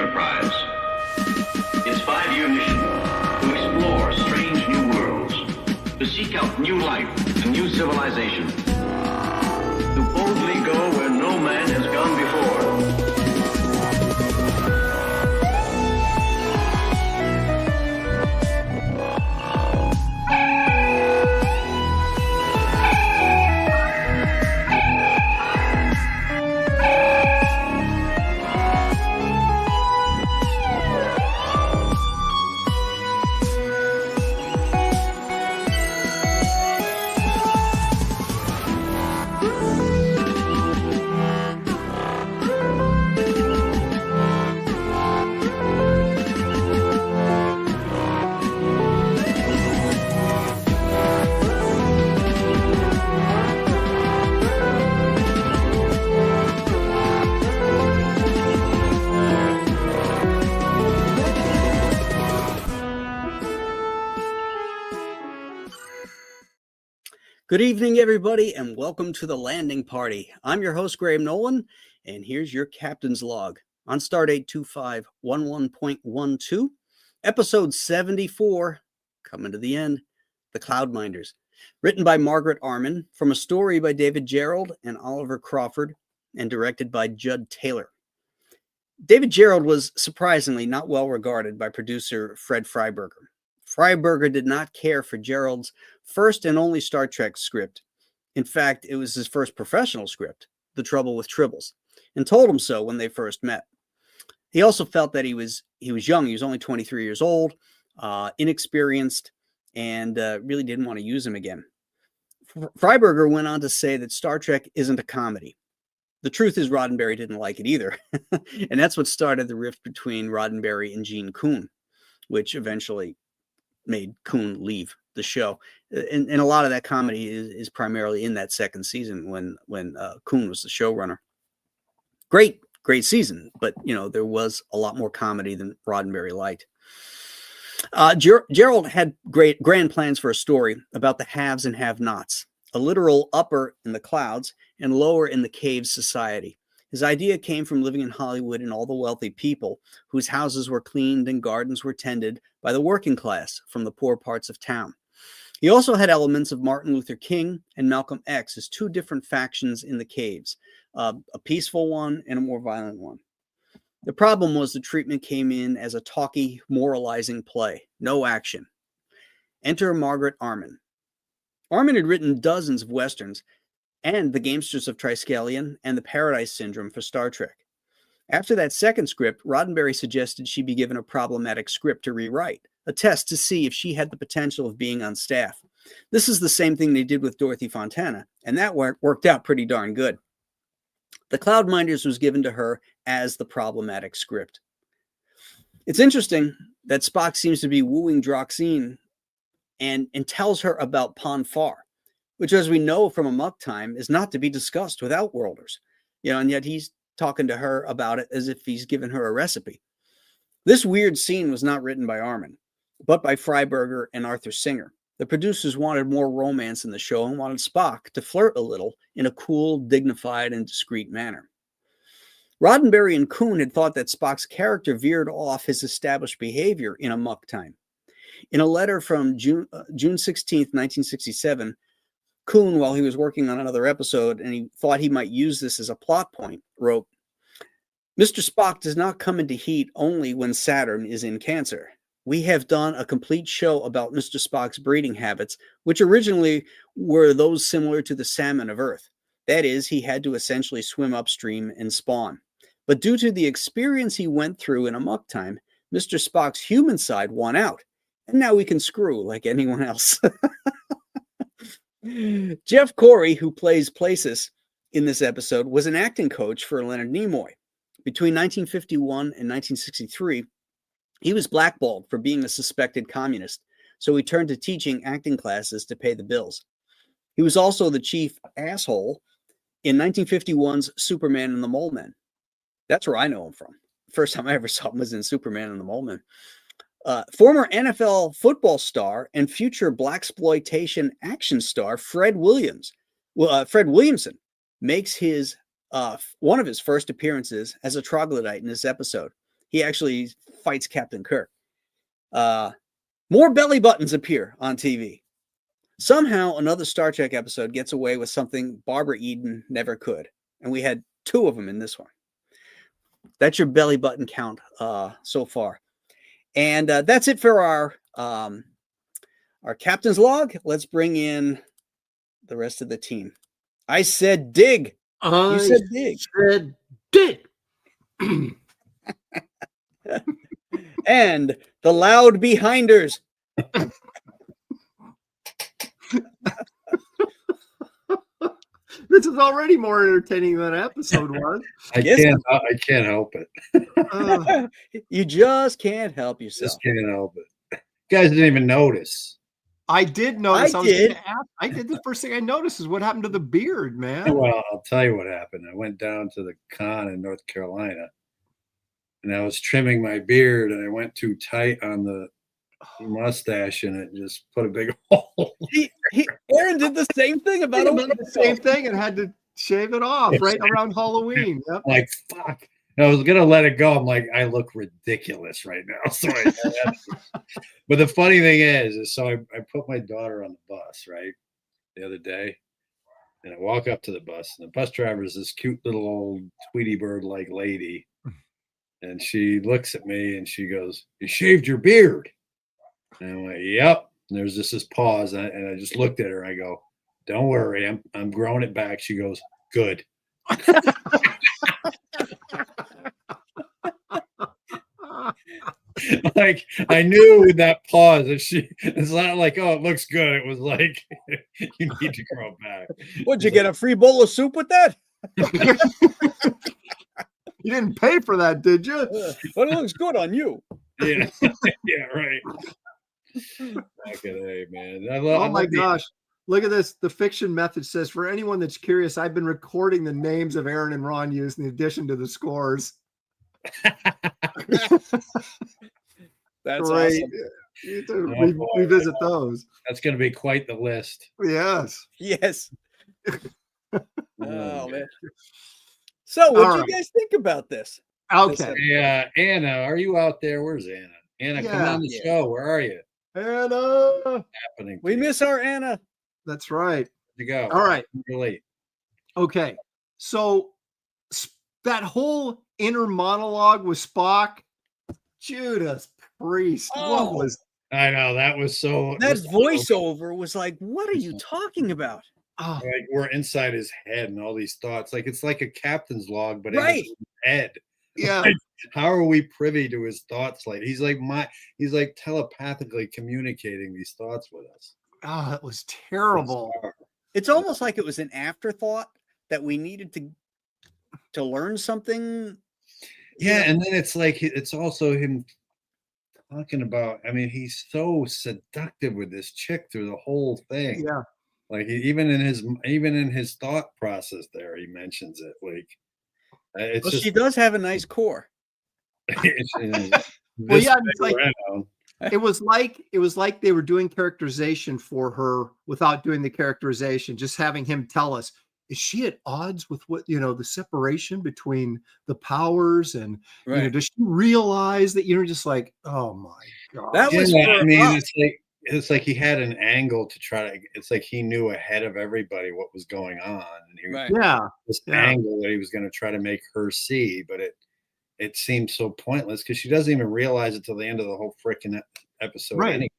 Enterprise. Its 5-year mission: to explore strange new worlds, to seek out new life and new civilization, to boldly go where no man has gone before. Good evening, everybody, and welcome to the landing party. I'm your host, Graham Nolan, and here's your captain's log on Stardate 2511.12, episode 74, coming to the end, The Cloudminders, written by Margaret Arman, from a story by David Gerrold and Oliver Crawford, and directed by Judd Taylor. David Gerrold was surprisingly not well regarded by producer Fred Freiberger. Freiberger did not care for Gerrold's first and only Star Trek script. In fact, it was his first professional script, The Trouble with Tribbles, and told him so when they first met. He also felt that he was young. He was only 23 years old, inexperienced, and really didn't want to use him again. Freiberger went on to say that Star Trek isn't a comedy. The truth is Roddenberry didn't like it either, and that's what started the rift between Roddenberry and Gene Coon, which eventually made Coon leave the show. And a lot of that comedy is primarily in that second season when Coon was the showrunner. Great season, but there was a lot more comedy than Roddenberry liked. Gerrold had grand plans for a story about the haves and have-nots, a literal upper in the clouds and lower in the caves society. His idea came from living in Hollywood and all the wealthy people whose houses were cleaned and gardens were tended by the working class from the poor parts of town. He also had elements of Martin Luther King and Malcolm X as two different factions in the caves, a peaceful one and a more violent one. The problem was the treatment came in as a talky, moralizing play, no action. Enter Margaret Arman. Arman had written dozens of westerns and The Gamesters of Triskelion and The Paradise Syndrome for Star Trek. After that second script, Roddenberry suggested she be given a problematic script to rewrite, a test to see if she had the potential of being on staff. This is the same thing they did with Dorothy Fontana, and that worked out pretty darn good. The Cloudminders was given to her as the problematic script. It's interesting that Spock seems to be wooing Droxine and tells her about Pon farr, which, as we know from Amok Time, is not to be discussed with Outworlders. And yet he's talking to her about it as if he's given her a recipe. This weird scene was not written by Arman, but by Freiberger and Arthur Singer. The producers wanted more romance in the show and wanted Spock to flirt a little in a cool, dignified, and discreet manner. Roddenberry and Coon had thought that Spock's character veered off his established behavior in Amok Time. In a letter from June 16th, 1967, Coon, while he was working on another episode and he thought he might use this as a plot point, wrote, "Mr. Spock does not come into heat only when Saturn is in Cancer. We have done a complete show about Mr. Spock's breeding habits, which originally were those similar to the salmon of Earth. That is, he had to essentially swim upstream and spawn. But due to the experience he went through in Amok Time, Mr. Spock's human side won out, and now we can screw like anyone else." Jeff Corey, who plays Placis in this episode, was an acting coach for Leonard Nimoy. Between 1951 and 1963, he was blackballed for being a suspected communist, so he turned to teaching acting classes to pay the bills. He was also the chief asshole in 1951's Superman and the Mole Men. That's where I know him from. First time I ever saw him was in Superman and the Mole Men. Former NFL football star and future blaxploitation action star Fred Williamson makes his one of his first appearances as a troglodyte in this episode. he actually fights Captain Kirk. More belly buttons appear on TV. Somehow, another Star Trek episode gets away with something Barbara Eden never could. And we had 2 of them in this one. That's your belly button count so far. And that's it for our captain's log. Let's bring in the rest of the team. I said dig. You said dig. Said dig. And the loud behinders. This is already more entertaining than an episode was. I can't help it. You just can't help yourself. Just can't help it. You guys didn't even notice. I did notice. I did. I did. The first thing I noticed is what happened to the beard, man. Well, I'll tell you what happened. I went down to the con in North Carolina, and I was trimming my beard, and I went too tight on the mustache, and it just put a big hole. Aaron did the same thing about a week ago. The same thing and had to shave it off right around Halloween. Yep. Like, fuck. I was gonna let it go. I'm like, I look ridiculous right now. So but the funny thing is so I put my daughter on the bus, right, the other day, and I walk up to the bus, and the bus driver is this cute little old Tweety Bird like lady, and she looks at me and she goes, "You shaved your beard?" And I went, "Yep." And there's just this pause, and I just looked at her. I go, "Don't worry, I'm growing it back." She goes, "Good." Like, I knew with that pause that it's not like, oh, it looks good. It was like, you need to grow it back. What'd you get, a free bowl of soup with that? You didn't pay for that, did you? But it looks good on you. Yeah, yeah, right. Back in the day, man. Oh my gosh. Look at this. The fiction method says, for anyone that's curious, I've been recording the names of Aaron and Ron used in addition to the scores. That's great. awesome. You to revisit those. That's going to be quite the list. Yes. Yes. Oh, man. So, what do you guys think about this? Okay. Yeah, Anna, are you out there? Where's Anna? Anna, come on the show. Where are you? Anna. What's happening? We miss our Anna. That's right. To go. All right. You're late. Okay. So that whole inner monologue with Spock, Judas Priest. Oh, what was I know that was so. That voiceover was like, what are you talking about? oh, Like we're inside his head and all these thoughts. Like it's like a captain's log, but Right. in his head. yeah. Like, how are we privy to his thoughts? Like he's like telepathically communicating these thoughts with us. Oh, it was terrible. It's almost like it was an afterthought that we needed to learn something. Yeah, and then it's like it's also him talking about. I mean, he's so seductive with this chick through the whole thing. Yeah. Like even in his thought process, there he mentions it. Like it's Well, just, she does have a nice core. Well, yeah, it's like it was like they were doing characterization for her without doing the characterization, just having him tell us, is she at odds with what, the separation between the powers and does she realize that you're just like, oh my God. That was I mean, it's like he had an angle to try to. It's like he knew ahead of everybody what was going on, and this angle that he was going to try to make her see, but it seemed so pointless because she doesn't even realize it till the end of the whole freaking episode. Right. Anyway.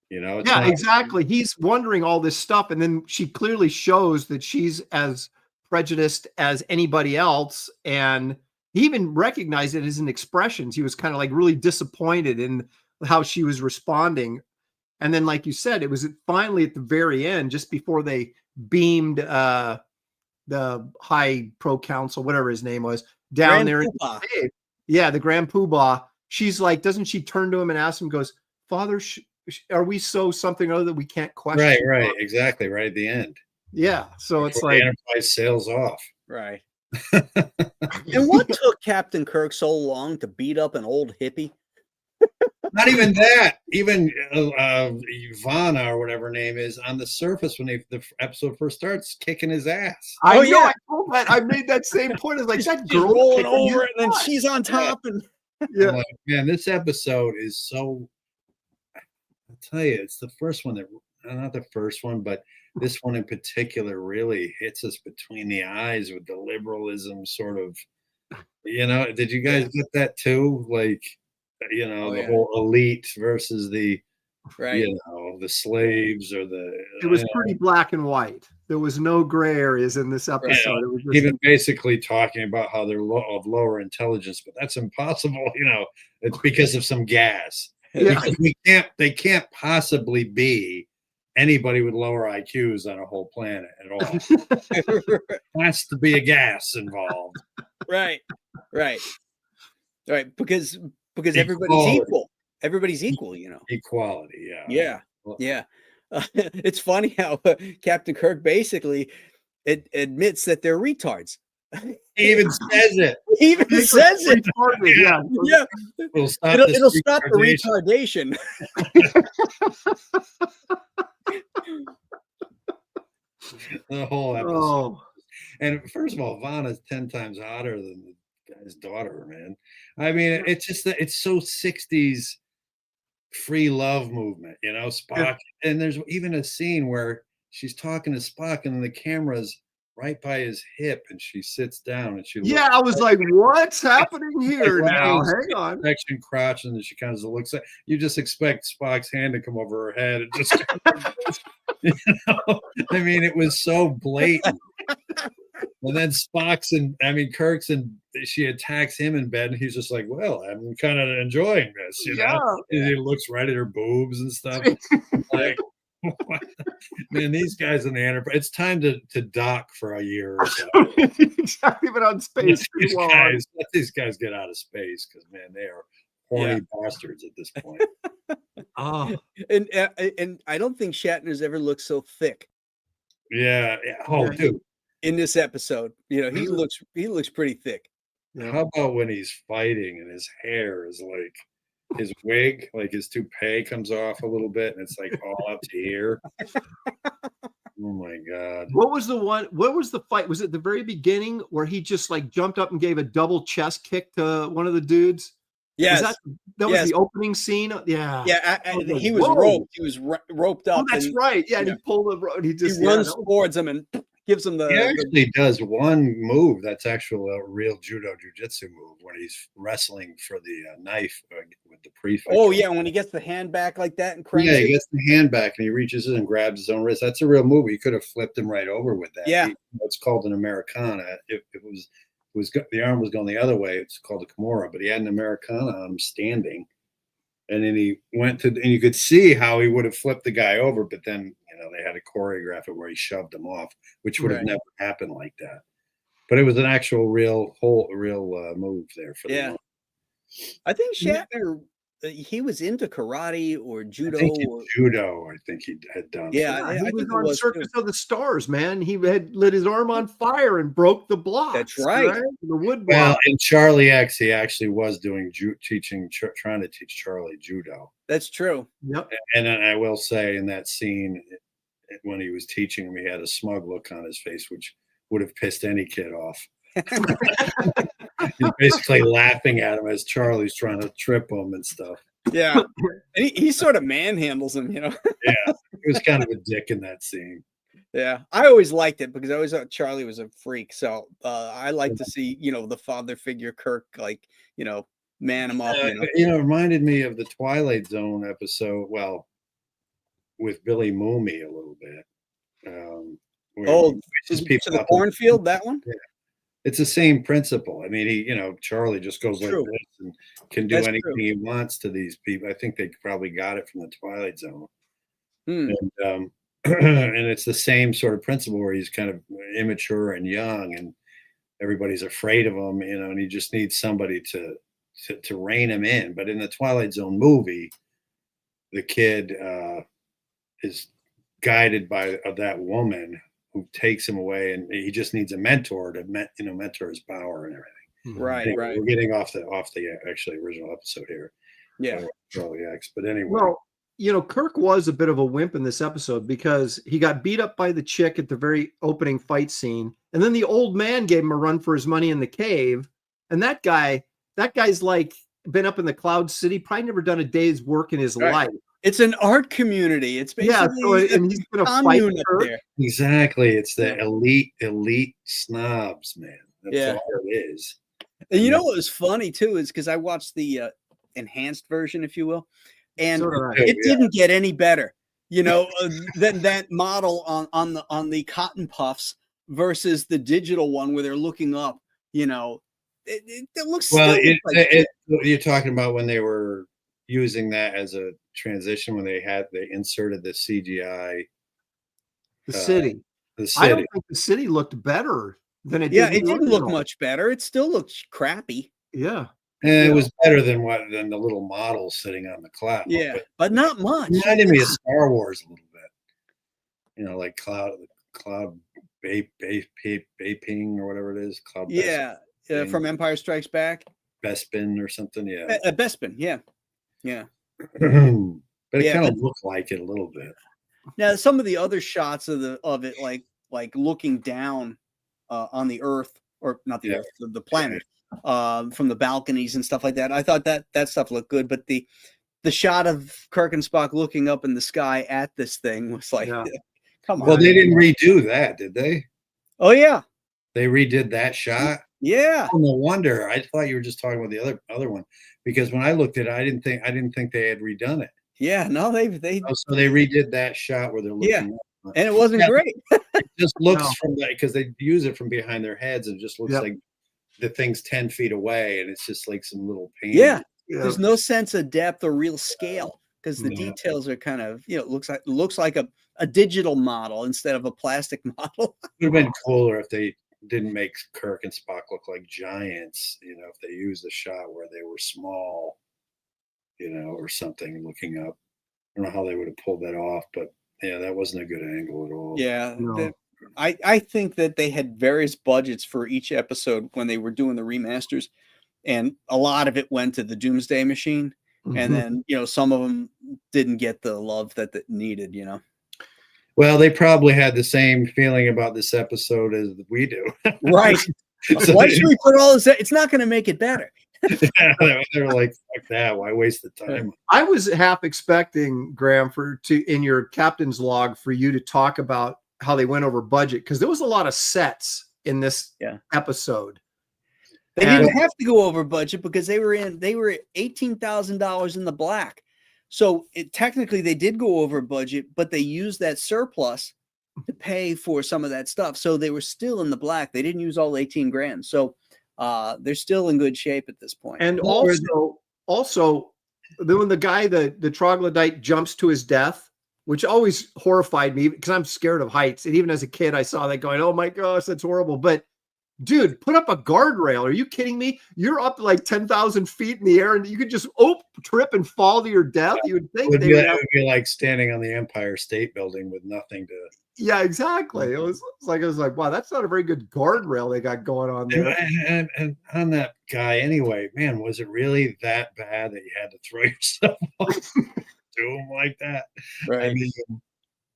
It's Yeah, not, exactly. He's wondering all this stuff, and then she clearly shows that she's as prejudiced as anybody else, and he even recognized it as in expressions. He was kind of like really disappointed in how she was responding. And then, like you said, it was finally at the very end, just before they beamed the high pro council, whatever his name was, down Grand there. Poobah. Yeah, the Grand Poobah. She's like, doesn't she turn to him and ask him, goes, Father, are we so something other that we can't question? Right, exactly, right at the end. Yeah, so it's Before like the Enterprise sails off. Right. And what took Captain Kirk so long to beat up an old hippie? Not even that. Even Ivana or whatever her name is on the surface when the episode first starts, kicking his ass. I told that. I made that same point. It's like that She's girl rolling over, and then she's on top, and Yeah. I'm like, man, this episode is so. I'll tell you, it's the first one that, not the first one, but this one in particular really hits us between the eyes with the liberalism sort of. Did you guys get that too? Like, Oh, the yeah. whole elite versus the, Right. the slaves or the. It was pretty black and white. There was no gray areas in this episode. It was just, Even basically talking about how they're of lower intelligence, but that's impossible. It's because of some gas. yeah. Because they can't possibly be anybody with lower IQs on a whole planet at all. There has to be a gas involved. Right. Because everybody's Equality. equal. Everybody's equal, Equality, yeah. Yeah. It's funny how Captain Kirk basically admits that they're retards. He even says it. He even says it. Yeah. Yeah. It'll stop It'll stop the retardation. The whole episode. Oh. And first of all, Vanna's 10 times hotter than the guy's daughter, man. I mean, it's just that it's so 60s free love movement, Spock. And there's even a scene where she's talking to Spock and then the camera's right by his hip and she sits down and she looks. Yeah, I was like, what's happening here now? Hang on. Section crotch, and then she kind of looks at you. Just expect Spock's hand to come over her head. It just, I mean, it was so blatant. And then Kirk's and she attacks him in bed, and he's just like, "Well, I'm kind of enjoying this," And he looks right at her boobs and stuff. Like, man, these guys in the Enterprise. It's time to dock for a year or so. Exactly, but on space. Let these guys get out of space because, man, they are horny bastards at this point. Oh, and I don't think Shatner's ever looked so thick. Yeah. Oh, dude. In this episode, he looks pretty thick. How about when he's fighting and his hair is like his wig, like his toupee comes off a little bit and it's like all up to here. Oh my God. What was the fight? Was it the very beginning where he just like jumped up and gave a double chest kick to one of the dudes? Yes. That was the opening scene. Yeah. Yeah. He was roped. He was roped up. Oh, that's right. Yeah. And he pulled the rope. He runs towards him and gives him the. He actually does one move that's actually a real judo jujitsu move when he's wrestling for the knife with the prefect. Oh yeah, when he gets the hand back like that and cranks. Yeah, he gets the hand back and he reaches in and grabs his own wrist. That's a real move. He could have flipped him right over with that. Yeah, it's called an Americana. If it was the arm was going the other way, it's called a Kimura. But he had an Americana on him standing, and then he went to, and you could see how he would have flipped the guy over, but then they had to choreograph it where he shoved him off, which would have never happened like that. But it was an actual real move there for the I think Shatner, he was into karate or judo. Judo, I think he had done. Yeah, he was on Circus of the Stars, man. He had lit his arm on fire and broke the block. That's right. The wood block. Well, in Charlie X, he actually was doing trying to teach Charlie judo. That's true. Yep. And then I will say in that scene, when he was teaching him, he had a smug look on his face, which would have pissed any kid off. He's basically laughing at him as Charlie's trying to trip him and stuff. Yeah. And he sort of manhandles him, Yeah. He was kind of a dick in that scene. Yeah. I always liked it because I always thought Charlie was a freak. So I like to see, the father figure Kirk, like, man him up. It reminded me of the Twilight Zone episode. Well, with Billy Mooney a little bit. To the cornfield, that one? Yeah. It's the same principle. I mean, Charlie just goes like this and can do anything he wants to these people. I think they probably got it from the Twilight Zone. And it's the same sort of principle where he's kind of immature and young and everybody's afraid of him, and he just needs somebody to rein him in. But in the Twilight Zone movie, the kid is guided by that woman who takes him away, and he just needs a mentor to mentor his power and everything. Right. We're getting off the actually original episode here. Yeah. Charlie X. But anyway. Well, Kirk was a bit of a wimp in this episode because he got beat up by the chick at the very opening fight scene, and then the old man gave him a run for his money in the cave, and that guy's like been up in the Cloud City, probably never done a day's work in his life. It's an art community. It's basically and he's gonna fight commune up Kirk. there. Exactly. It's the elite snobs, man. That's all it is. And you know what was funny too is because I watched the enhanced version, if you will, and it didn't get any better, you know, than that model on the cotton puffs versus the digital one where they're looking up. You know, it looks well. You're talking about when they were using that as a transition when they inserted the CGI. The city. I don't think the city looked better than it did. Yeah, it didn't look much better. It still looked crappy. Yeah. And it was better than the little model sitting on the cloud. Yeah, but not much. It reminded me of Star Wars a little bit. You know, like cloud vaping or whatever it is. Cloud. Yeah, from Empire Strikes Back. Bespin or something. Yeah. Bespin. Yeah. Yeah. But it kind of looked like it a little bit. Now, some of the other shots of it, like looking down on the Earth, or not the Earth, the planet, from the balconies and stuff like that. I thought that stuff looked good, but the shot of Kirk and Spock looking up in the sky at this thing was like, come on. Well, they didn't redo that, did they? Oh yeah, they redid that shot. Yeah. Oh, no wonder. I thought you were just talking about the other one, because when I looked at it, I didn't think they had redone it. Yeah, no, they so they redid that shot where they're looking up. And it wasn't great. It just looks from that, because they use it from behind their heads, and it just looks like the thing's 10 feet away, and it's just like some little paint. Yeah. There's no sense of depth or real scale, because the details are kind of, it looks like a digital model instead of a plastic model. It would have been cooler if they didn't make Kirk and Spock look like giants, if they used a shot where they were small, or something looking up. I don't know how they would have pulled that off, but yeah, that wasn't a good angle at all. Yeah. No. I think that they had various budgets for each episode when they were doing the remasters, and a lot of it went to the Doomsday Machine. Mm-hmm. And then, some of them didn't get the love that it needed, Well, they probably had the same feeling about this episode as we do. Right. So why should we put all this? It's not going to make it better. They're like, fuck that. Why waste the time? I was half expecting, Graham, in your captain's log for you to talk about how they went over budget, because there was a lot of sets in this episode. They didn't have to go over budget because they were $18,000 in the black. So technically they did go over budget, but they used that surplus to pay for some of that stuff. So they were still in the black. They didn't use all 18 grand. So they're still in good shape at this point. And also when the guy, the troglodyte, jumps to his death, which always horrified me because I'm scared of heights. And even as a kid, I saw that going, oh my gosh, that's horrible. But dude, put up a guardrail. Are you kidding me? You're up like 10,000 feet in the air, and you could just trip and fall to your death. You would think it would be like standing on the Empire State Building with nothing to. Yeah, exactly. It was like, wow, that's not a very good guardrail they got going on there. And on that guy, anyway, man, was it really that bad that you had to throw yourself off to him like that? Right. I mean,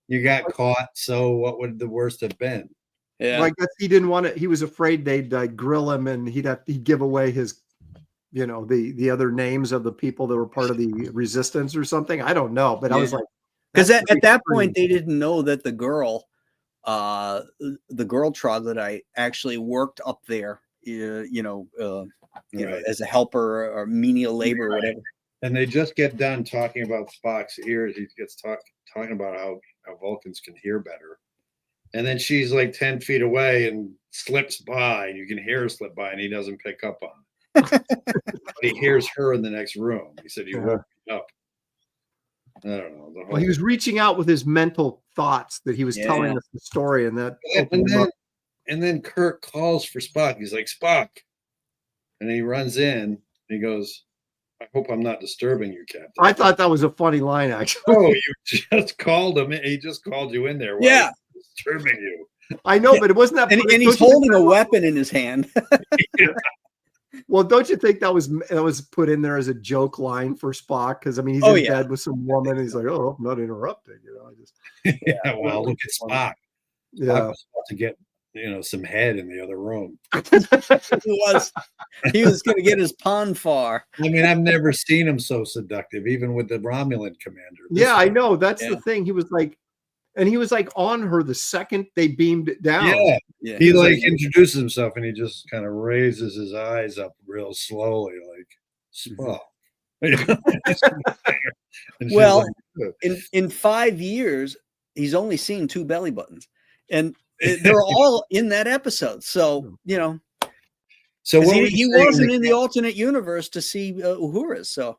you got caught. So what would the worst have been? Yeah, like he didn't want to. He was afraid they'd grill him, and he'd give away his, the other names of the people that were part of the resistance or something. I don't know, but I was like, because at that point they didn't know that the girl troglodyte actually worked up there, as a helper or menial labor or whatever. And they just get done talking about Spock's ears. He gets talking about how Vulcans can hear better. And then she's like 10 feet away and slips by, and you can hear her slip by, and he doesn't pick up on it. But he hears her in the next room. He said he woke me up. I don't know. Well, he was reaching out with his mental thoughts that he was telling us the story, and that. And then Kirk calls for Spock. He's like, Spock. And then he runs in, and he goes, I hope I'm not disturbing you, Captain. I thought that was a funny line, actually. Oh, you just called him. He just called you in there. Why disturbing you. I know, but it wasn't that. And he's holding a weapon in his hand. Well, don't you think that was put in there as a joke line for Spock? Because I mean, he's in bed with some woman, and he's like, "Oh, I'm not interrupting." Well, look at Spock. Yeah, Spock was about to get some head in the other room. He was going to get his pon far. I mean, I've never seen him so seductive, even with the Romulan commander. Yeah, I know. That's the thing. He was like on her the second they beamed it down. Yeah. He like introduces himself and he just kind of raises his eyes up real slowly, like Spock. Well, in 5 years, he's only seen 2 belly buttons, and they're all in that episode. So so he wasn't in the alternate universe to see Uhura's. So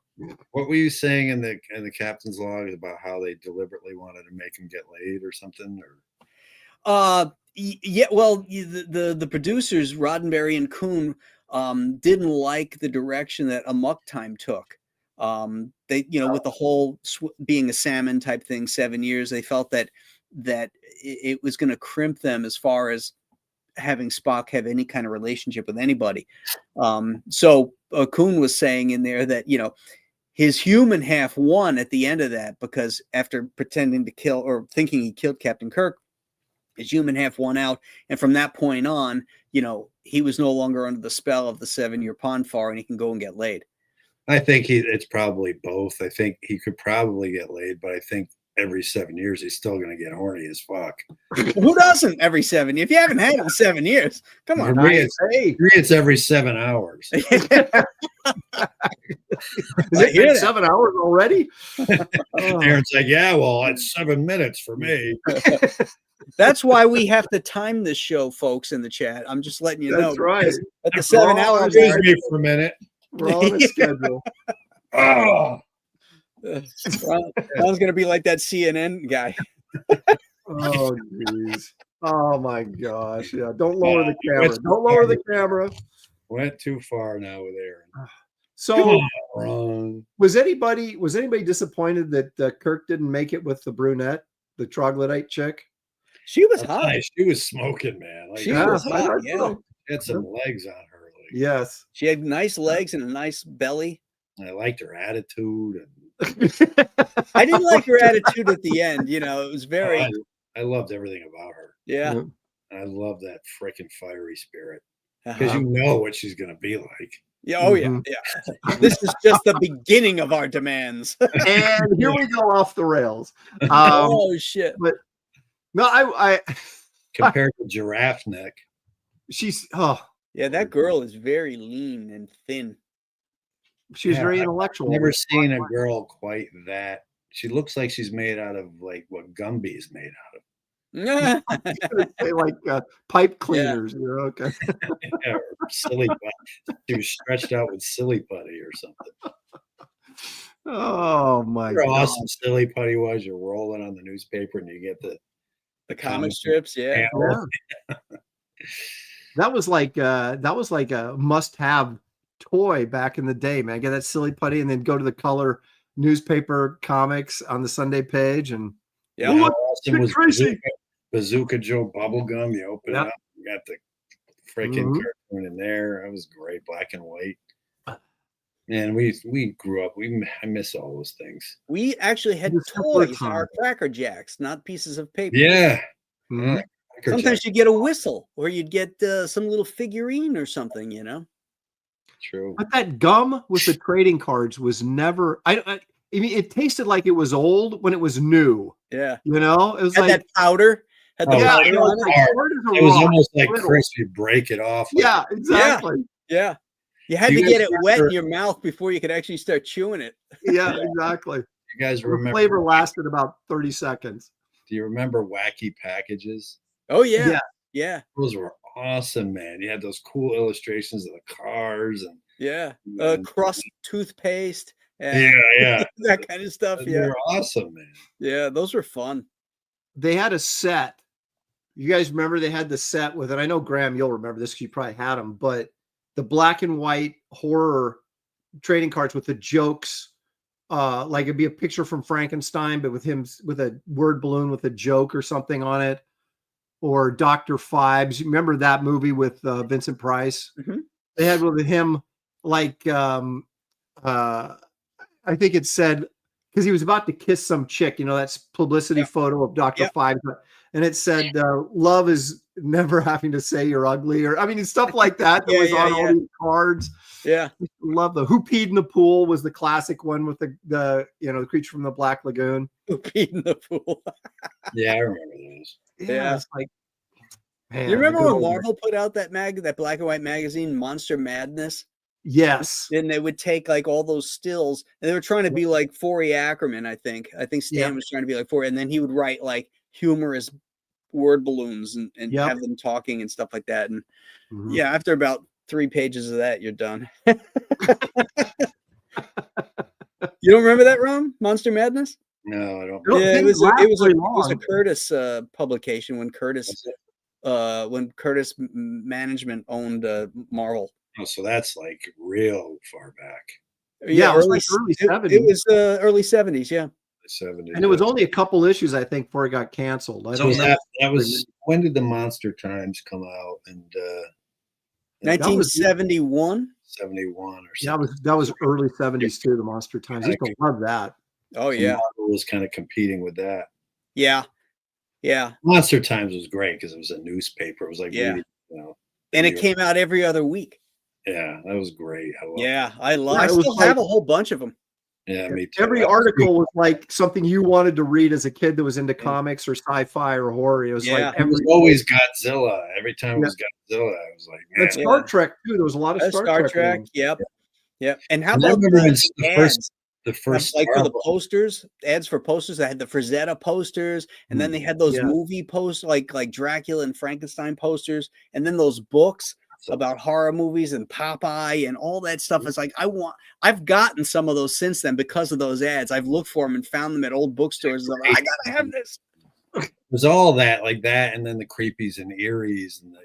what were you saying in the captain's log about how they deliberately wanted to make him get laid or something? Or yeah, well, the producers Roddenberry and Kuhn didn't like the direction that Amok Time took. They with the whole being a salmon type thing, 7 years, they felt that it was going to crimp them as far as having Spock have any kind of relationship with anybody. So Kuhn was saying in there that his human half won at the end of that, because after pretending to kill or thinking he killed Captain Kirk, his human half won out, and from that point on, he was no longer under the spell of the 7-year Ponfar, and he can go and get laid. I think it's probably both. I think he could probably get laid, but I think every 7 years he's still going to get horny as fuck. Who doesn't every 7 years? If you haven't had it in 7 years, come on. It's every 7 hours. Is it been 7 hours already? Aaron's like, yeah, well, it's 7 minutes for me. That's why we have to time this show, folks, in the chat. I'm just letting you know. That's right. At the 7 hours. Excuse me for a minute. We're on the schedule. Ron's going to be like that CNN guy. Oh, jeez. Oh, my gosh. Yeah. Don't lower the camera. Don't lower the camera. Went too far now with Aaron. So, was anybody disappointed that Kirk didn't make it with the brunette, the troglodyte chick? She was hot. Nice. She was smoking, man. Like, she was hot. Yeah. She had some legs on her. Like, yes. She had nice legs and a nice belly. I liked her attitude. I didn't like her attitude at the end. It was very. I loved everything about her. Yeah. I love that freaking fiery spirit, because you know what she's going to be like. Yeah. Oh, yeah. Yeah. This is just the beginning of our demands. And here we go off the rails. Oh, shit. But no, I compared to Giraffe Neck. She's yeah, that girl is very lean and thin. She's very intellectual. I've never seen a girl quite that. She looks like she's made out of like what Gumby is made out of. Like pipe cleaners. Yeah. Okay. Yeah, or silly putty. She was stretched out with silly putty or something. Oh my god! Awesome silly putty was. You're rolling on the newspaper and you get the comic strips. Yeah. That was like a must-have toy back in the day, man. Get that silly putty and then go to the color newspaper comics on the Sunday page. And awesome was Bazooka Joe bubblegum. You open it up, you got the freaking cartoon in there. That was great, black and white. And we grew up. I miss all those things. We actually had toys, our Cracker Jacks, not pieces of paper. Yeah. Mm-hmm. Sometimes you'd get a whistle, or you'd get some little figurine or something, True. But that gum with the trading cards was never. I mean, it tasted like it was old when it was new. Yeah. It was had like that powder. Had the powder on it was almost like crispy. Break it off. Yeah, exactly. Yeah. You had to get it wet in your mouth before you could actually start chewing it. Yeah, exactly. You guys remember? The flavor lasted about 30 seconds. Do you remember Wacky Packages? Oh, yeah. Yeah. Those were awesome, man. You had those cool illustrations of the cars and crust toothpaste. And that kind of stuff. They were awesome, man. Yeah, those were fun. They had a set. You guys remember they had the set with it? I know, Graham, you'll remember this because you probably had them, but the black and white horror trading cards with the jokes. Like it'd be a picture from Frankenstein, but with him with a word balloon with a joke or something on it. Or Dr. Phibes. You remember that movie with Vincent Price? Mm-hmm. They had with him like I think it said because he was about to kiss some chick, that's publicity photo of Dr. Phibes. and it said, "Love is never having to say you're ugly," or I mean, stuff like that. That was on all these cards. Yeah, love the "Who Peed in the Pool" was the classic one with the the creature from the Black Lagoon. Who peed in the pool? Yeah, I remember those. Yeah, it's like, man, you remember when old Marvel put out that that black and white magazine, Monster Madness? Yes. Then they would take like all those stills, and they were trying to be like Forey Ackerman. I think Stan was trying to be like Forey, and then he would write like humorous word balloons and have them talking and stuff like that. And yeah, after about 3 pages of that, you're done. You don't remember that, Ron? Monster Madness? No, I don't. Yeah, it was a Curtis publication when Curtis management owned Marvel. Oh, so that's like real far back. Yeah, it was like early 70s. It was early 70s, yeah. The 70s. And it was only a couple issues, I think, before it got canceled. I don't know. That was when did the Monster Times come out? And 1971? 71 or something. Yeah, that was early 70s too, the Monster Times. I used to love that. Oh yeah. Marvel was kind of competing with that. Yeah. Yeah. Monster Times was great because it was a newspaper. It was like reading, and it came out every other week. Yeah, that was great. I still have a whole bunch of them. Yeah, me too. Every article was like something you wanted to read as a kid that was into comics or sci-fi or horror. It was like it was always Godzilla. Every time it was Godzilla, I was like, man. And Star Trek too. There was a lot of Star Trek. Yep. And how about the first like for the posters, ads for posters? They had the Frazetta posters, and then they had those movie posters, like Dracula and Frankenstein posters, and then those books about horror movies and Popeye and all that stuff. It's like I've gotten some of those since then because of those ads. I've looked for them and found them at old bookstores. I'm like, I gotta have this. It was all that, like that, and then the creepies and Eries, and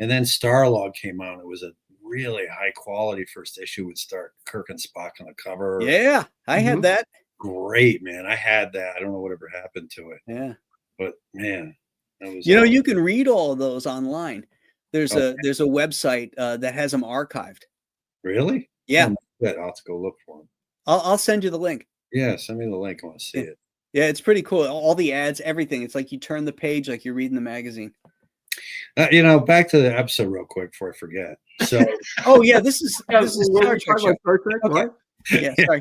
and then Starlog came out. It was a really high quality first issue with Kirk and Spock on the cover. Yeah, I had that. Great, man. I had that. I don't know whatever happened to it. Yeah, but man, that was. You can read all of those online. There's a website that has them archived. Really? Yeah. I'll have to go look for them. I'll send you the link. Yeah, send me the link. I want to see it. Yeah, it's pretty cool. All the ads, everything. It's like you turn the page like you're reading the magazine. Back to the episode real quick before I forget. So, this is Star Trek. Okay. Yeah, sorry.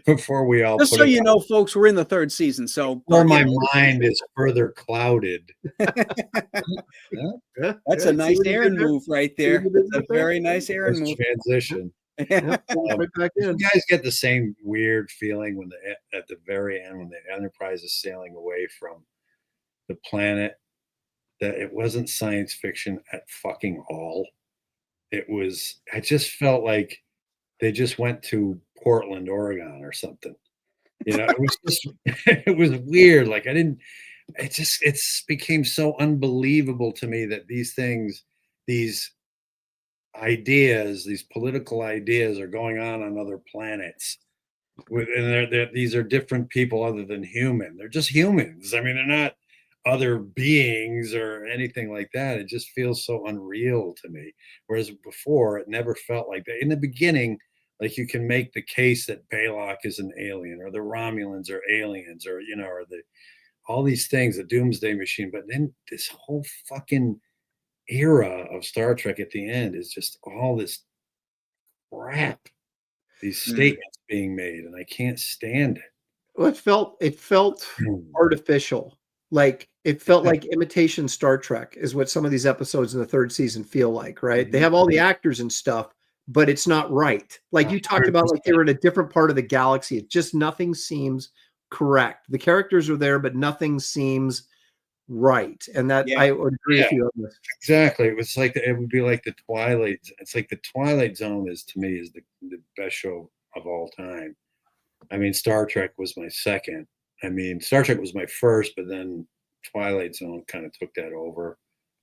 Before we all just so you know, folks, we're in the 3rd season. So my mind is further clouded. That's a nice Aaron move right there. That's a very nice Aaron move. Transition. You guys get the same weird feeling when at the very end when the Enterprise is sailing away from the planet, that it wasn't science fiction at fucking all. I just felt like they just went to Portland, Oregon or something. It was just, it was weird. Like it became so unbelievable to me that these things, these ideas, these political ideas are going on other planets. And these are different people other than human. They're just humans. I mean, they're not other beings or anything like that. It just feels so unreal to me. Whereas before, it never felt like that. In the beginning, like you can make the case that Balok is an alien, or the Romulans are aliens, or all these things, the Doomsday Machine. But then this whole fucking era of Star Trek at the end is just all this crap, these statements being made, and I can't stand it. Well, it felt artificial. Like it felt like imitation Star Trek is what some of these episodes in the 3rd season feel like, right? They have all the actors and stuff, but it's not right. Like you talked about, like they were in a different part of the galaxy. It just, nothing seems correct. The characters are there, but nothing seems right. And that I would agree with you on this. Exactly. It would be like the Twilight. It's like the Twilight Zone is the best show of all time. I mean, Star Trek was my second. I mean, Star Trek was my first, but then Twilight Zone kind of took that over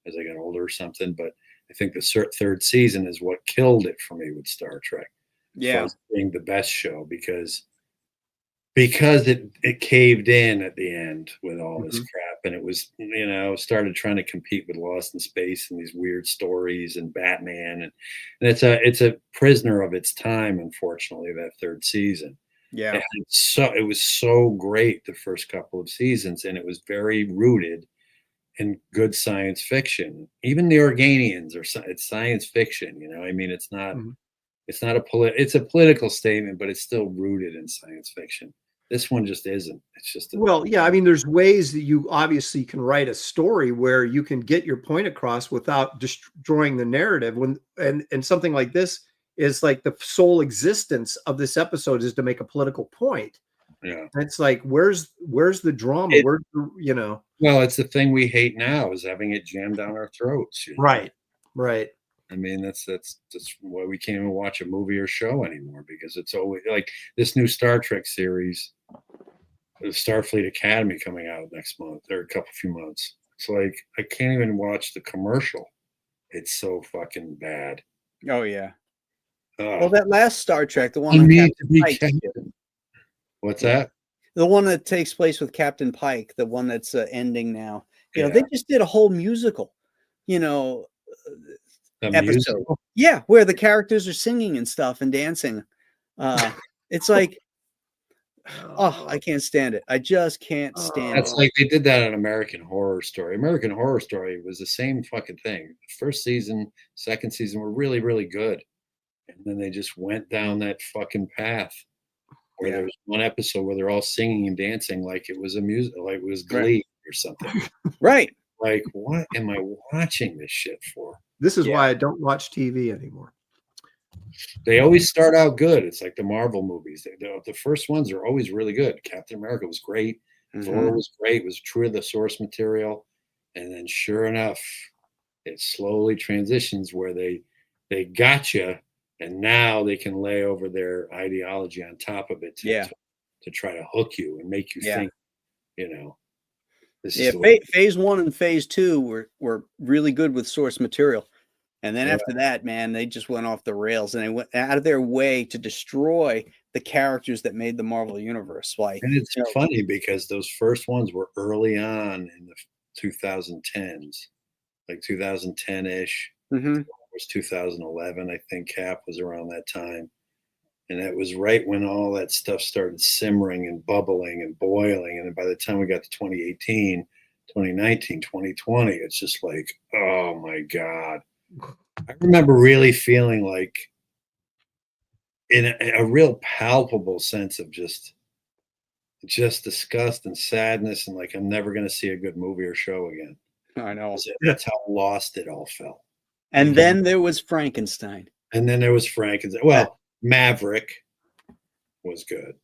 as I got older or something. But I think the 3rd season is what killed it for me with Star Trek. Yeah, being the best show because it caved in at the end with all this crap, and it was started trying to compete with Lost in Space and these weird stories and Batman, and it's a prisoner of its time, unfortunately, that 3rd season. Yeah. And it was so great the first couple of seasons, and it was very rooted in good science fiction. Even the Organians it's science fiction, you know. I mean, it's not Mhm. it's a political statement, but it's still rooted in science fiction. This one just isn't. It's just Well, yeah, I mean, there's ways that you obviously can write a story where you can get your point across without destroying the narrative. And something like this is like the sole existence of this episode is to make a political point. yeah. And it's like, where's the drama? It- Where's the, you know? Well, it's the thing we hate now is having it jammed down our throats. You know? Right. I mean, that's why we can't even watch a movie or show anymore, because it's always like this new Star Trek series, the Starfleet Academy, coming out next month or few months. It's like I can't even watch the commercial. It's so fucking bad. Oh yeah. Ugh. Well, that last Star Trek, the one You on need Captain to be Pike, Captain. What's that? the one that takes place with Captain Pike, the one that's ending now. You know, Yeah. they just did a whole musical. You know, The episode. musical? Yeah, where the characters are singing and stuff and dancing. It's like, oh, I can't stand it. I just can't stand That's it. like they did that on American Horror Story. American Horror Story was the same fucking thing. First season, second season were really, really good. And then they just went down that fucking path where Yeah. there was one episode where they're all singing and dancing like it was a music, like it was Glee or something. Right. Like, what am I watching this shit for? This is Yeah. why I don't watch TV anymore. They always start out good. It's like the Marvel movies. The first ones are always really good. Captain America was great. Thor was great. It was true to the source material. And then sure enough, it slowly transitions where they got you, and now they can lay over their ideology on top of it to try to hook you and make you think, you know, this is the way. Phase 1 and phase 2 were really good with source material. And then after that, man, they just went off the rails, and they went out of their way to destroy the characters that made the Marvel universe. Like, And it's funny because those first ones were early on in the 2010s, like 2010-ish. It was 2011, I think. Cap was around that time. And that was right when all that stuff started simmering and bubbling and boiling. And then by the time we got to 2018, 2019, 2020, it's just like, oh my God. I remember really feeling like in a real palpable sense of just disgust and sadness, and like I'm never going to see a good movie or show again. I know. That's how lost it all felt. And then there was Frankenstein. And then there was Frankenstein. Well, Maverick was good.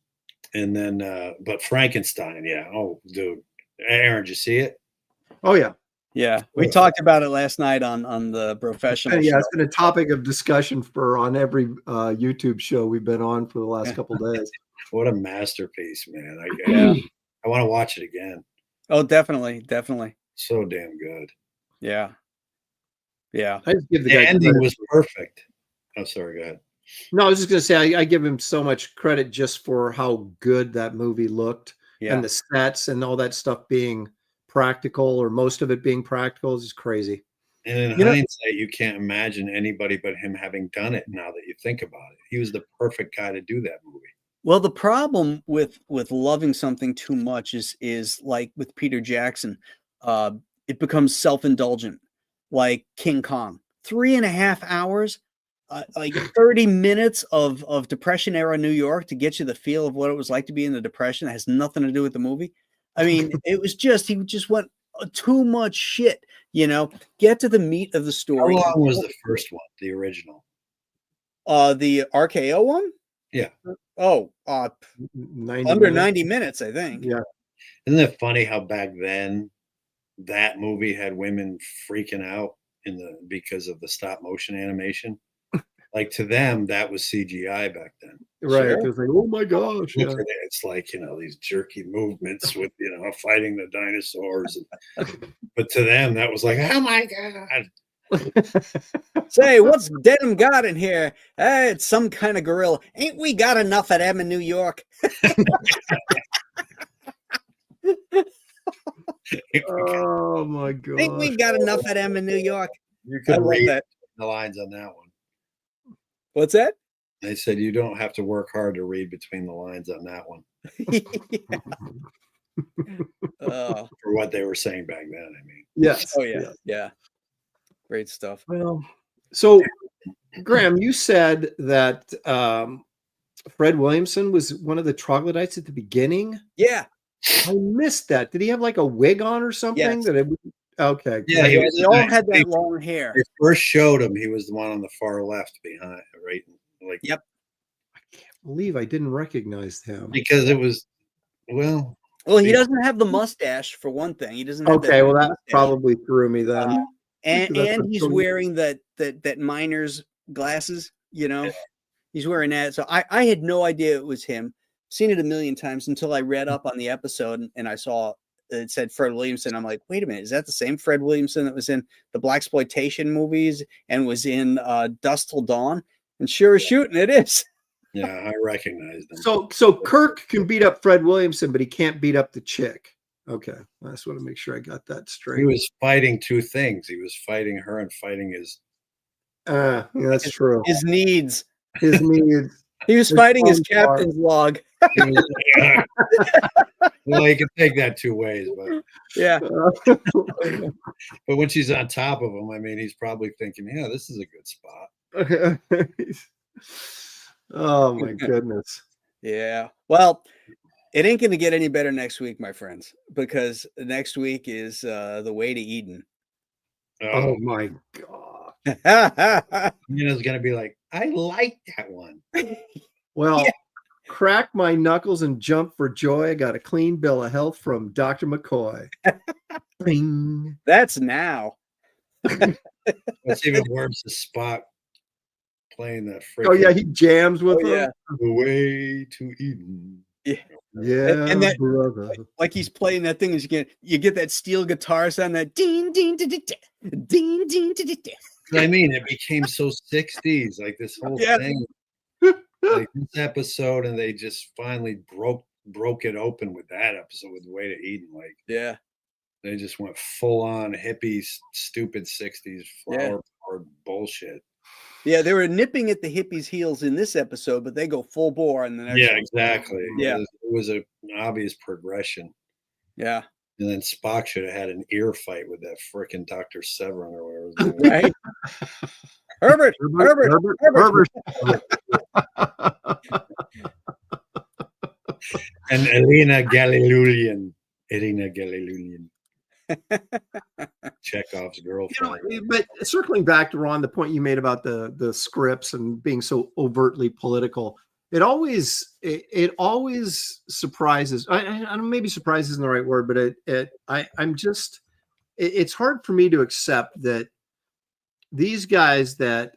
And then, but Frankenstein, yeah. Oh, dude. Aaron, did you see it? Oh, yeah. Yeah. We talked about it last night on the professional Yeah, show. it's been a topic of discussion on every YouTube show we've been on for the last couple of days. What a masterpiece, man. I want to watch it again. Oh, definitely. Definitely. So damn good. Yeah. Yeah. I just give the The guy ending credit. was perfect. Oh, sorry, go ahead. No, I was just going to say, I give him so much credit just for how good that movie looked and the sets and all that stuff being practical, or most of it being practical, is crazy. And in hindsight, you can't imagine anybody but him having done it now that you think about it. He was the perfect guy to do that movie. Well, the problem with loving something too much is like with Peter Jackson, it becomes self-indulgent, like King Kong. 3.5 hours, like 30 minutes of Depression era New York to get you the feel of what it was like to be in the Depression. That has nothing to do with the movie. I mean, it was just, he just went too much shit, you know. Get to the meat of the story. How long was the first one, the original? The RKO one? Yeah. Oh, 90 under minutes. 90 minutes, I think. Yeah. Isn't it funny how back then that movie had women freaking out because of the stop motion animation? Like, to them, that was CGI back then. Right. Sure. It was like, oh my gosh. Yeah. It's like, you know, these jerky movements with, you know, fighting the dinosaurs. But to them, that was like, oh my God. Say, what's Denim got in here? It's some kind of gorilla. Ain't we got enough of them in New York? Oh my God. Ain't we got enough of them in New York? You I could love read that. the lines on that one. What's that? They said you don't have to work hard to read between the lines on that one. For what they were saying back then, I mean. Yes. Oh yeah, yes. yeah. Great stuff. Well, so Graham, you said that Fred Williamson was one of the troglodytes at the beginning. Yeah. I missed that. Did he have like a wig on or something? Yes. Okay. Yeah, They all had that long hair. They first showed him. He was the one on the far left behind, right? Like, Yep. I can't believe I didn't recognize him. Because it was, well, he doesn't have the mustache for one thing. He doesn't have Okay, well that mustache. probably threw me then. And That's he's totally- wearing that miner's glasses, you know. He's wearing that. So I had no idea it was him. Seen it a million times until I read up on the episode and I saw it said Fred Williamson. I'm like, wait a minute, is that the same Fred Williamson that was in the blaxploitation movies and was in Dusk Till Dawn? And sure as shooting, it is. yeah, I recognized him. So Kirk can beat up Fred Williamson, but he can't beat up the chick. Okay, I just want to make sure I got that straight. He was fighting two things. He was fighting her and fighting his. Yeah, that's true. His needs. His needs. He was His fighting his phone bar. captain's log. Well, you can take that two ways, but Yeah. when she's on top of him, I mean, he's probably thinking, "Yeah, this is a good spot." Oh my goodness. Yeah. Well, it ain't going to get any better next week, my friends, because next week is The Way to Eden. Oh my God. Nina's gonna be like, "I like that one." Well, crack my knuckles and jump for joy. I got a clean bill of health from Dr. McCoy. Bing. That's now. What's even worse is Spock playing that. Oh yeah, he jams with Oh, yeah. him. The Way to Eden. Yeah, And that- brother. Like he's playing that thing, is you get that steel guitar sound, that ding ding ding ding ding ding ding ding. I mean, it became so 60s, like this whole Yeah. thing, like this episode, and they just finally broke it open with that episode with The Way to Eden. Like Yeah. they just went full on hippies, stupid 60s flower powered bullshit. Yeah, they were nipping at the hippies' heels in this episode, but they go full bore in the next Yeah, one. exactly. Yeah. It was an obvious progression. Yeah. And then Spock should have had an ear fight with that frickin' Dr. Severin or whatever his name was. Right? Herbert. And Elena Galilean. Chekhov's girlfriend. But circling back to Ron, the point you made about the scripts and being so overtly political, it always surprises. I maybe surprise isn't the right word, but it's hard for me to accept that these guys that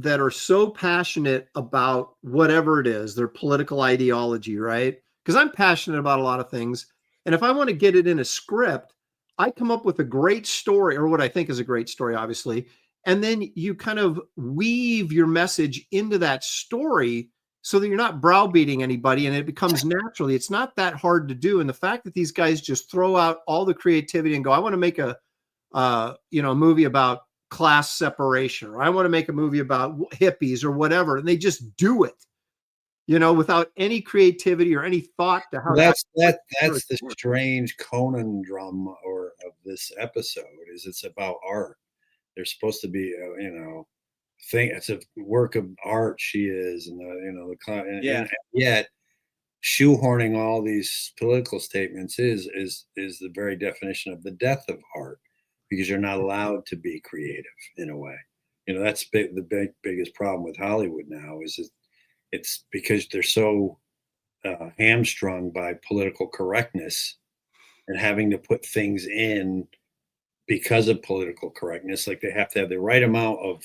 are so passionate about whatever it is, their political ideology, right? Because I'm passionate about a lot of things, and if I want to get it in a script, I come up with a great story, or what I think is a great story, obviously. And then you kind of weave your message into that story so that you're not browbeating anybody and it becomes naturally. It's not that hard to do. And the fact that these guys just throw out all the creativity and go, I want to make a movie about class separation, or I want to make a movie about hippies or whatever. And they just do it, without any creativity or any thought to how that's the strange conundrum of this episode is it's about art. There's supposed to be it's a work of art. She is, and and yet shoehorning all these political statements is the very definition of the death of art, because you're not allowed to be creative in a way. That's the biggest problem with Hollywood now is it's because they're so hamstrung by political correctness and having to put things in because of political correctness. Like they have to have the right amount of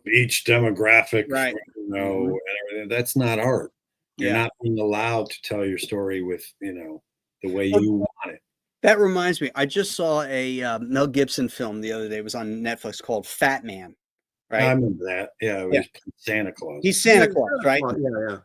each demographic, right? And everything. That's not art. You're Yeah. not being allowed to tell your story with, the way you want it. That reminds me, I just saw a Mel Gibson film the other day. It was on Netflix called Fat Man. Right. I remember that. Yeah, it was Santa Claus. He's Santa Claus, right?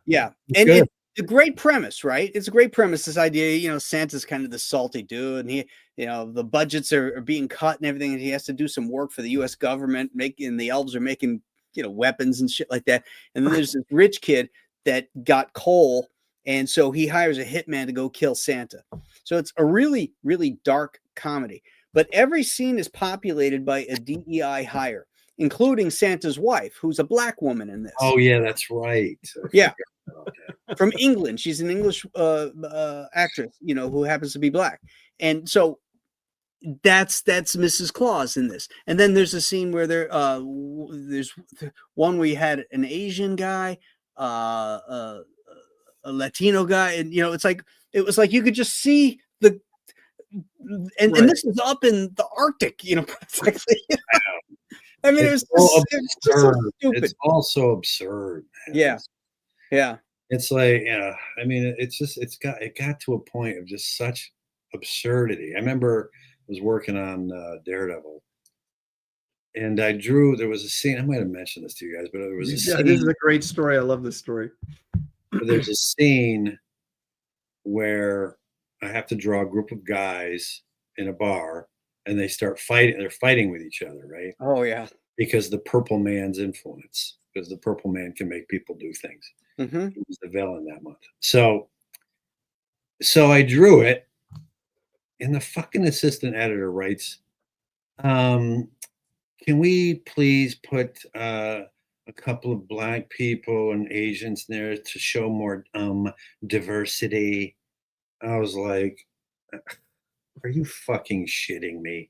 Yeah. And it's a great premise, right? It's a great premise. This idea, Santa's kind of the salty dude, and he, the budgets are being cut and everything, and he has to do some work for the U.S. government, and the elves are making weapons and shit like that. And then there's this rich kid that got coal, and so he hires a hitman to go kill Santa. So it's a really, really dark comedy. But every scene is populated by a DEI hire, including Santa's wife, who's a black woman in this. Oh yeah, that's right. Yeah. From England. She's an English actress, who happens to be black. And so that's Mrs. Claus in this. And then there's a scene where there's one where you had an Asian guy, a Latino guy, and it was like you could just see the and this is up in the Arctic, practically. I mean, it's just so stupid. It's all so absurd, man. Yeah. It's like, I mean, it got to a point of just such absurdity. I remember I was working on Daredevil, and there was a scene, I might have mentioned this to you guys, but there was a scene. This is a great story. I love this story. There's a scene where I have to draw a group of guys in a bar, and they start fighting. They're fighting with each other, right? Oh, yeah. Because the Purple Man's influence, because the Purple Man can make people do things. Mm-hmm. He was the villain that month. So I drew it, and the fucking assistant editor writes, can we please put a couple of black people and Asians there to show more diversity? I was like, are you fucking shitting me?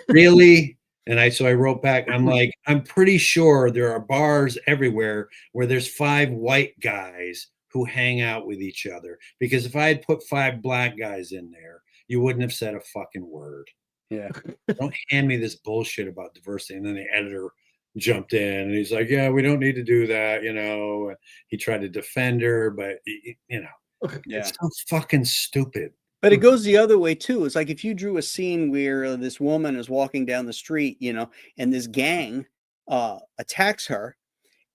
Really? And so I wrote back, I'm like, I'm pretty sure there are bars everywhere where there's 5 white guys who hang out with each other. Because if I had put 5 black guys in there, you wouldn't have said a fucking word. Yeah. Don't hand me this bullshit about diversity. And then the editor jumped in and he's like, yeah, we don't need to do that. And he tried to defend her, but it's so fucking stupid. But it goes the other way too. It's like if you drew a scene where this woman is walking down the street, and this gang attacks her,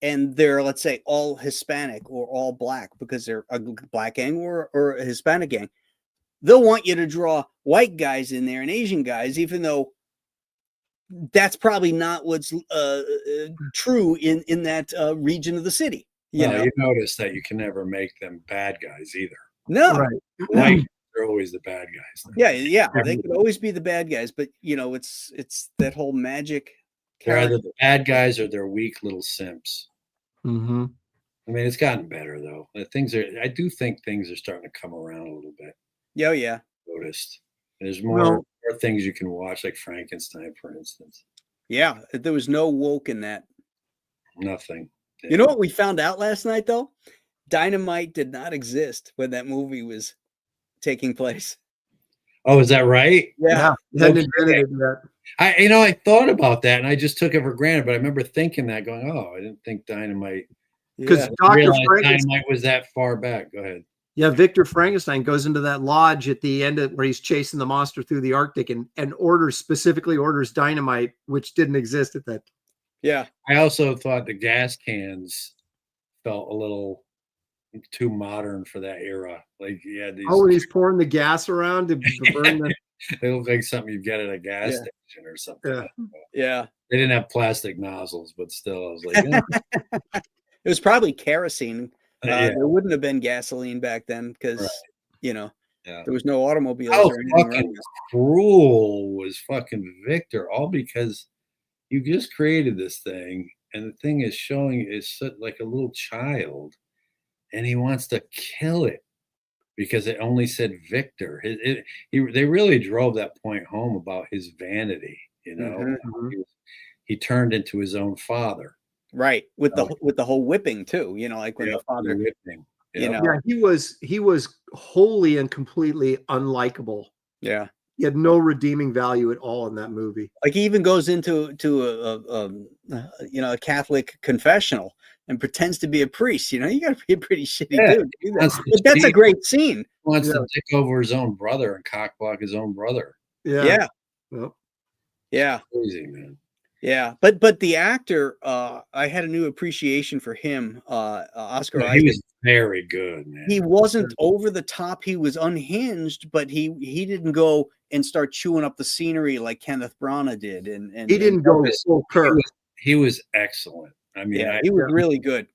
and they're, let's say, all Hispanic or all black because they're a black gang or a Hispanic gang, they'll want you to draw white guys in there and Asian guys, even though that's probably not what's true in that region of the city. You notice that you can never make them bad guys either. No. Right. White, they're always the bad guys. Yeah. They could always be the bad guys, but it's that whole magic. They're either the bad guys or they're weak little simps. Mm-hmm. I mean, it's gotten better though. I do think things are starting to come around a little bit. Yeah, yeah. Noticed. There's more things you can watch, like Frankenstein, for instance. Yeah, there was no woke in that. Nothing. You know what we found out last night, though? Dynamite did not exist when that movie was taking place. Oh, is that right? Yeah. Hadn't invented that. I thought about that and I just took it for granted, but I remember thinking that, going, oh, I didn't think Dynamite. Because Dr. Dynamite was that far back. Go ahead. Yeah, Victor Frankenstein goes into that lodge at the end where he's chasing the monster through the Arctic and specifically orders dynamite, which didn't exist at that time. Yeah. I also thought the gas cans felt a little too modern for that era. Like, yeah, when he's pouring the gas around to burn the. They look like something you get at a gas station or something. Yeah. They didn't have plastic nozzles, but still, I was like, it was probably kerosene. There wouldn't have been gasoline back then because, there was no automobiles. How or anything fucking cruel was fucking Victor, all because you just created this thing, and the thing is showing is like a little child, and he wants to kill it because it only said Victor. They really drove that point home about his vanity, Mm-hmm. He turned into his own father. Right, with the whole whipping too, like when the father whipping. He was wholly and completely unlikable. Yeah, he had no redeeming value at all in that movie. Like he even goes into a Catholic confessional and pretends to be a priest. You got to be a pretty shitty dude. But that's a great scene. He wants to dick over his own brother and cockblock his own brother. Yeah. Crazy, man. Yeah, but the actor, I had a new appreciation for him. Oscar Isaac. He was very good, man. He wasn't over the top. He was unhinged, but he didn't go and start chewing up the scenery like Kenneth Branagh did. And he didn't go full Kirk. He was excellent. I mean, Yeah, he was really good.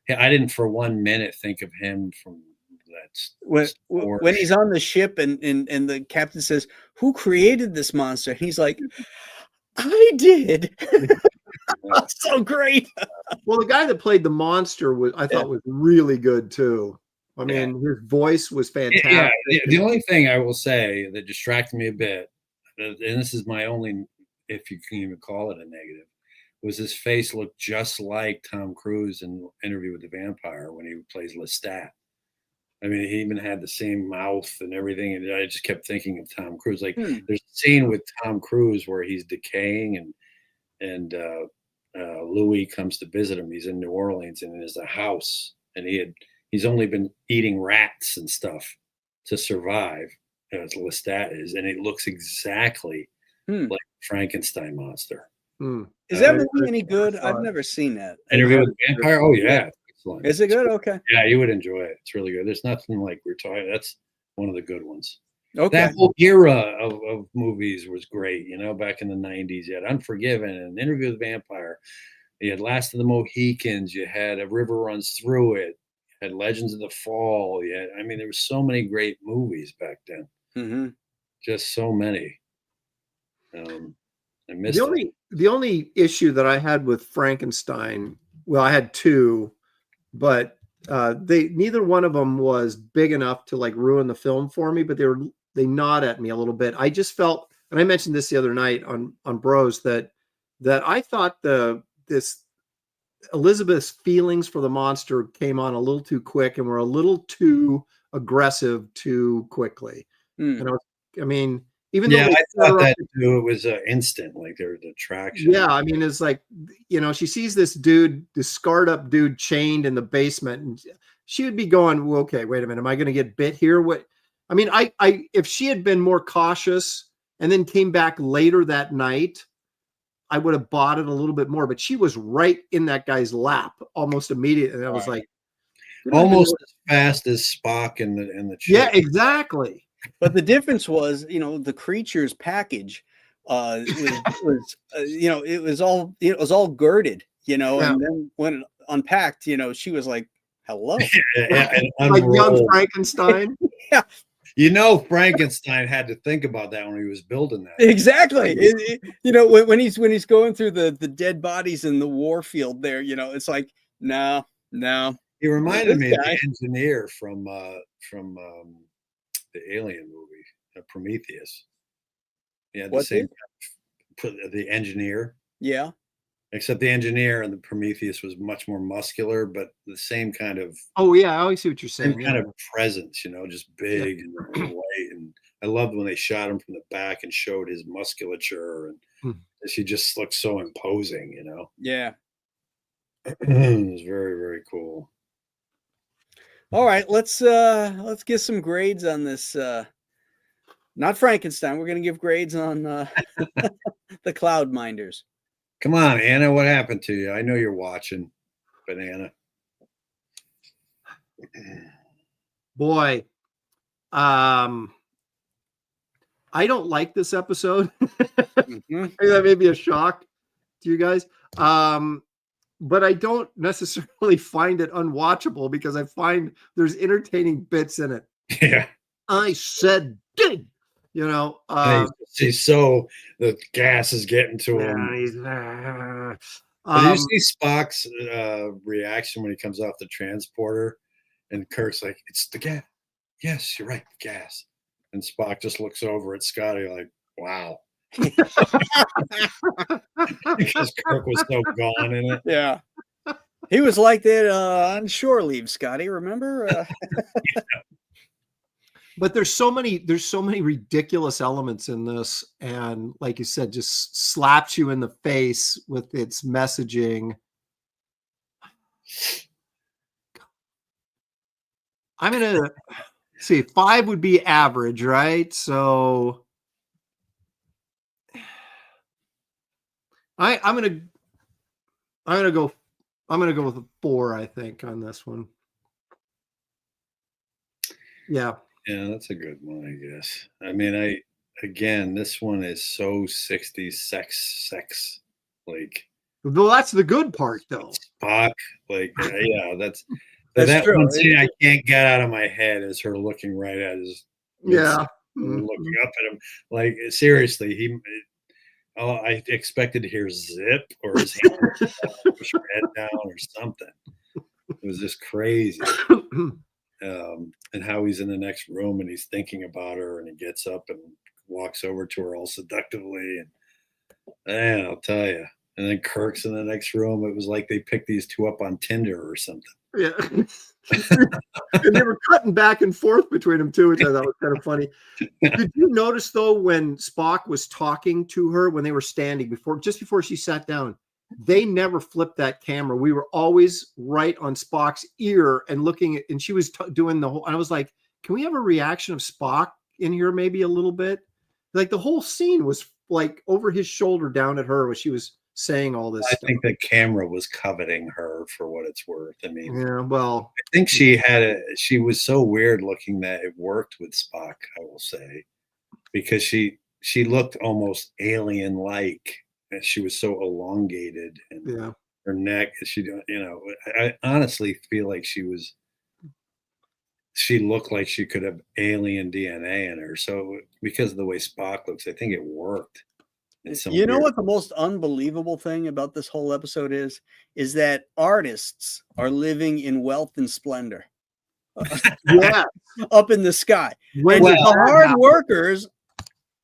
I didn't for 1 minute think of him from that When he's on the ship and the captain says, "Who created this monster?" And he's like, "I did." So great. Well, the guy that played the monster I thought was really good too. I mean, his voice was fantastic. Yeah, the only thing I will say that distracted me a bit, and this is my only, if you can even call it a negative, was his face looked just like Tom Cruise in Interview with the Vampire when he plays Lestat. I mean, he even had the same mouth and everything, and I just kept thinking of Tom Cruise. Like, there's a scene with Tom Cruise where he's decaying, and Louis comes to visit him. He's in New Orleans, and there's a house, and he's only been eating rats and stuff to survive, as Lestat is, and it looks exactly like Frankenstein monster. Is that movie any good? I've never seen that. Interview with the Vampire? Oh, yeah. Excellent. Is it good? Okay. Yeah, you would enjoy it. It's really good. There's nothing like we're talking. That's one of the good ones. Okay. That whole era of movies was great, back in the 90s. You had Unforgiven and Interview with the Vampire. You had Last of the Mohicans. You had A River Runs Through It. You had Legends of the Fall. I mean, there were so many great movies back then. Mm-hmm. Just so many. I missed the only issue that I had with Frankenstein, well, I had two, but neither one of them was big enough to like ruin the film for me, but they gnawed at me a little bit. I just felt, and I mentioned this the other night on Bros, that I thought this Elizabeth's feelings for the monster came on a little too quick and were a little too aggressive too quickly. And I mean, even though I thought that too, it was instant, like there was attraction. Yeah, I mean, it's like, she sees this scarred up dude chained in the basement, and she would be going, well, okay, wait a minute, am I going to get bit here? What? I mean, I if she had been more cautious and then came back later that night, I would have bought it a little bit more. But she was right in that guy's lap almost immediately, and I was like, almost as fast as Spock and the chip. Yeah, exactly. But the difference was, the creature's package it was all girded, and then when it unpacked, she was like, hello. Like young Frankenstein. Yeah. Frankenstein had to think about that when he was building that. Exactly. When he's going through the dead bodies in the war field there, it's like, no. He reminded me of the engineer from the Alien movie, Prometheus. Yeah, the same. The engineer. Yeah. Except the engineer and the Prometheus was much more muscular, but the same kind of. Oh yeah, I always see what you're saying. Kind of presence, just big and white. And I loved when they shot him from the back and showed his musculature, and he just looked so imposing. Yeah. It was very, very cool. All right, let's get some grades on this. Not Frankenstein. We're going to give grades on the Cloud Minders. Come on, Anna. What happened to you? I know you're watching, Banana. Boy, I don't like this episode. That may be a shock to you guys. But I don't necessarily find it unwatchable because I find there's entertaining bits in it. Yeah. I said, dig, he's so the gas is getting to him. Did you see Spock's reaction when he comes off the transporter and Kirk's like, it's the gas. Yes, you're right, the gas. And Spock just looks over at Scotty like, wow. Because Kirk was so gone in it. Yeah. He was like that on shore leave, Scotty, remember? Yeah. But there's so many ridiculous elements in this, and like you said, just slaps you in the face with its messaging. I'm gonna see 5 would be average, right? So I'm gonna go with a 4, I think, on this one. Yeah. Yeah, that's a good one, I guess. I mean, again, this one is so 60s sex, like Well, that's the good part, though. Spock, like, yeah, That's that true. one scene I can't get out of my head is her looking right at his, Yeah. looking up at him. Like, seriously, I expected to hear zip or his hand push her head down or something. It was just crazy. And how he's in the next room and he's thinking about her and he gets up and walks over to her all seductively. And man, I'll tell you. And then Kirk's in the next room. It was like they picked these two up on Tinder or something. Yeah. And they were cutting back and forth between them too, which I thought was kind of funny. Did you notice though, when Spock was talking to her, when they were standing just before she sat down, they never flipped that camera. We were always right on Spock's ear and looking at, and she was doing the whole, and I was like, can we have a reaction of Spock in here? Maybe a little bit. Like the whole scene was like over his shoulder down at her when she was saying all this I stuff. think the camera was coveting her for what it's worth. I mean, Yeah, well, I think she was so weird looking that it worked with Spock, I will say, because she looked almost alien like, and she was so elongated and yeah. her neck, I honestly feel like she looked like she could have alien DNA in her. So because of the way Spock looks, I think it worked. You know what the most unbelievable thing about this whole episode is that artists are living in wealth and splendor. Yeah. Up in the sky. When And did the that hard happen? workers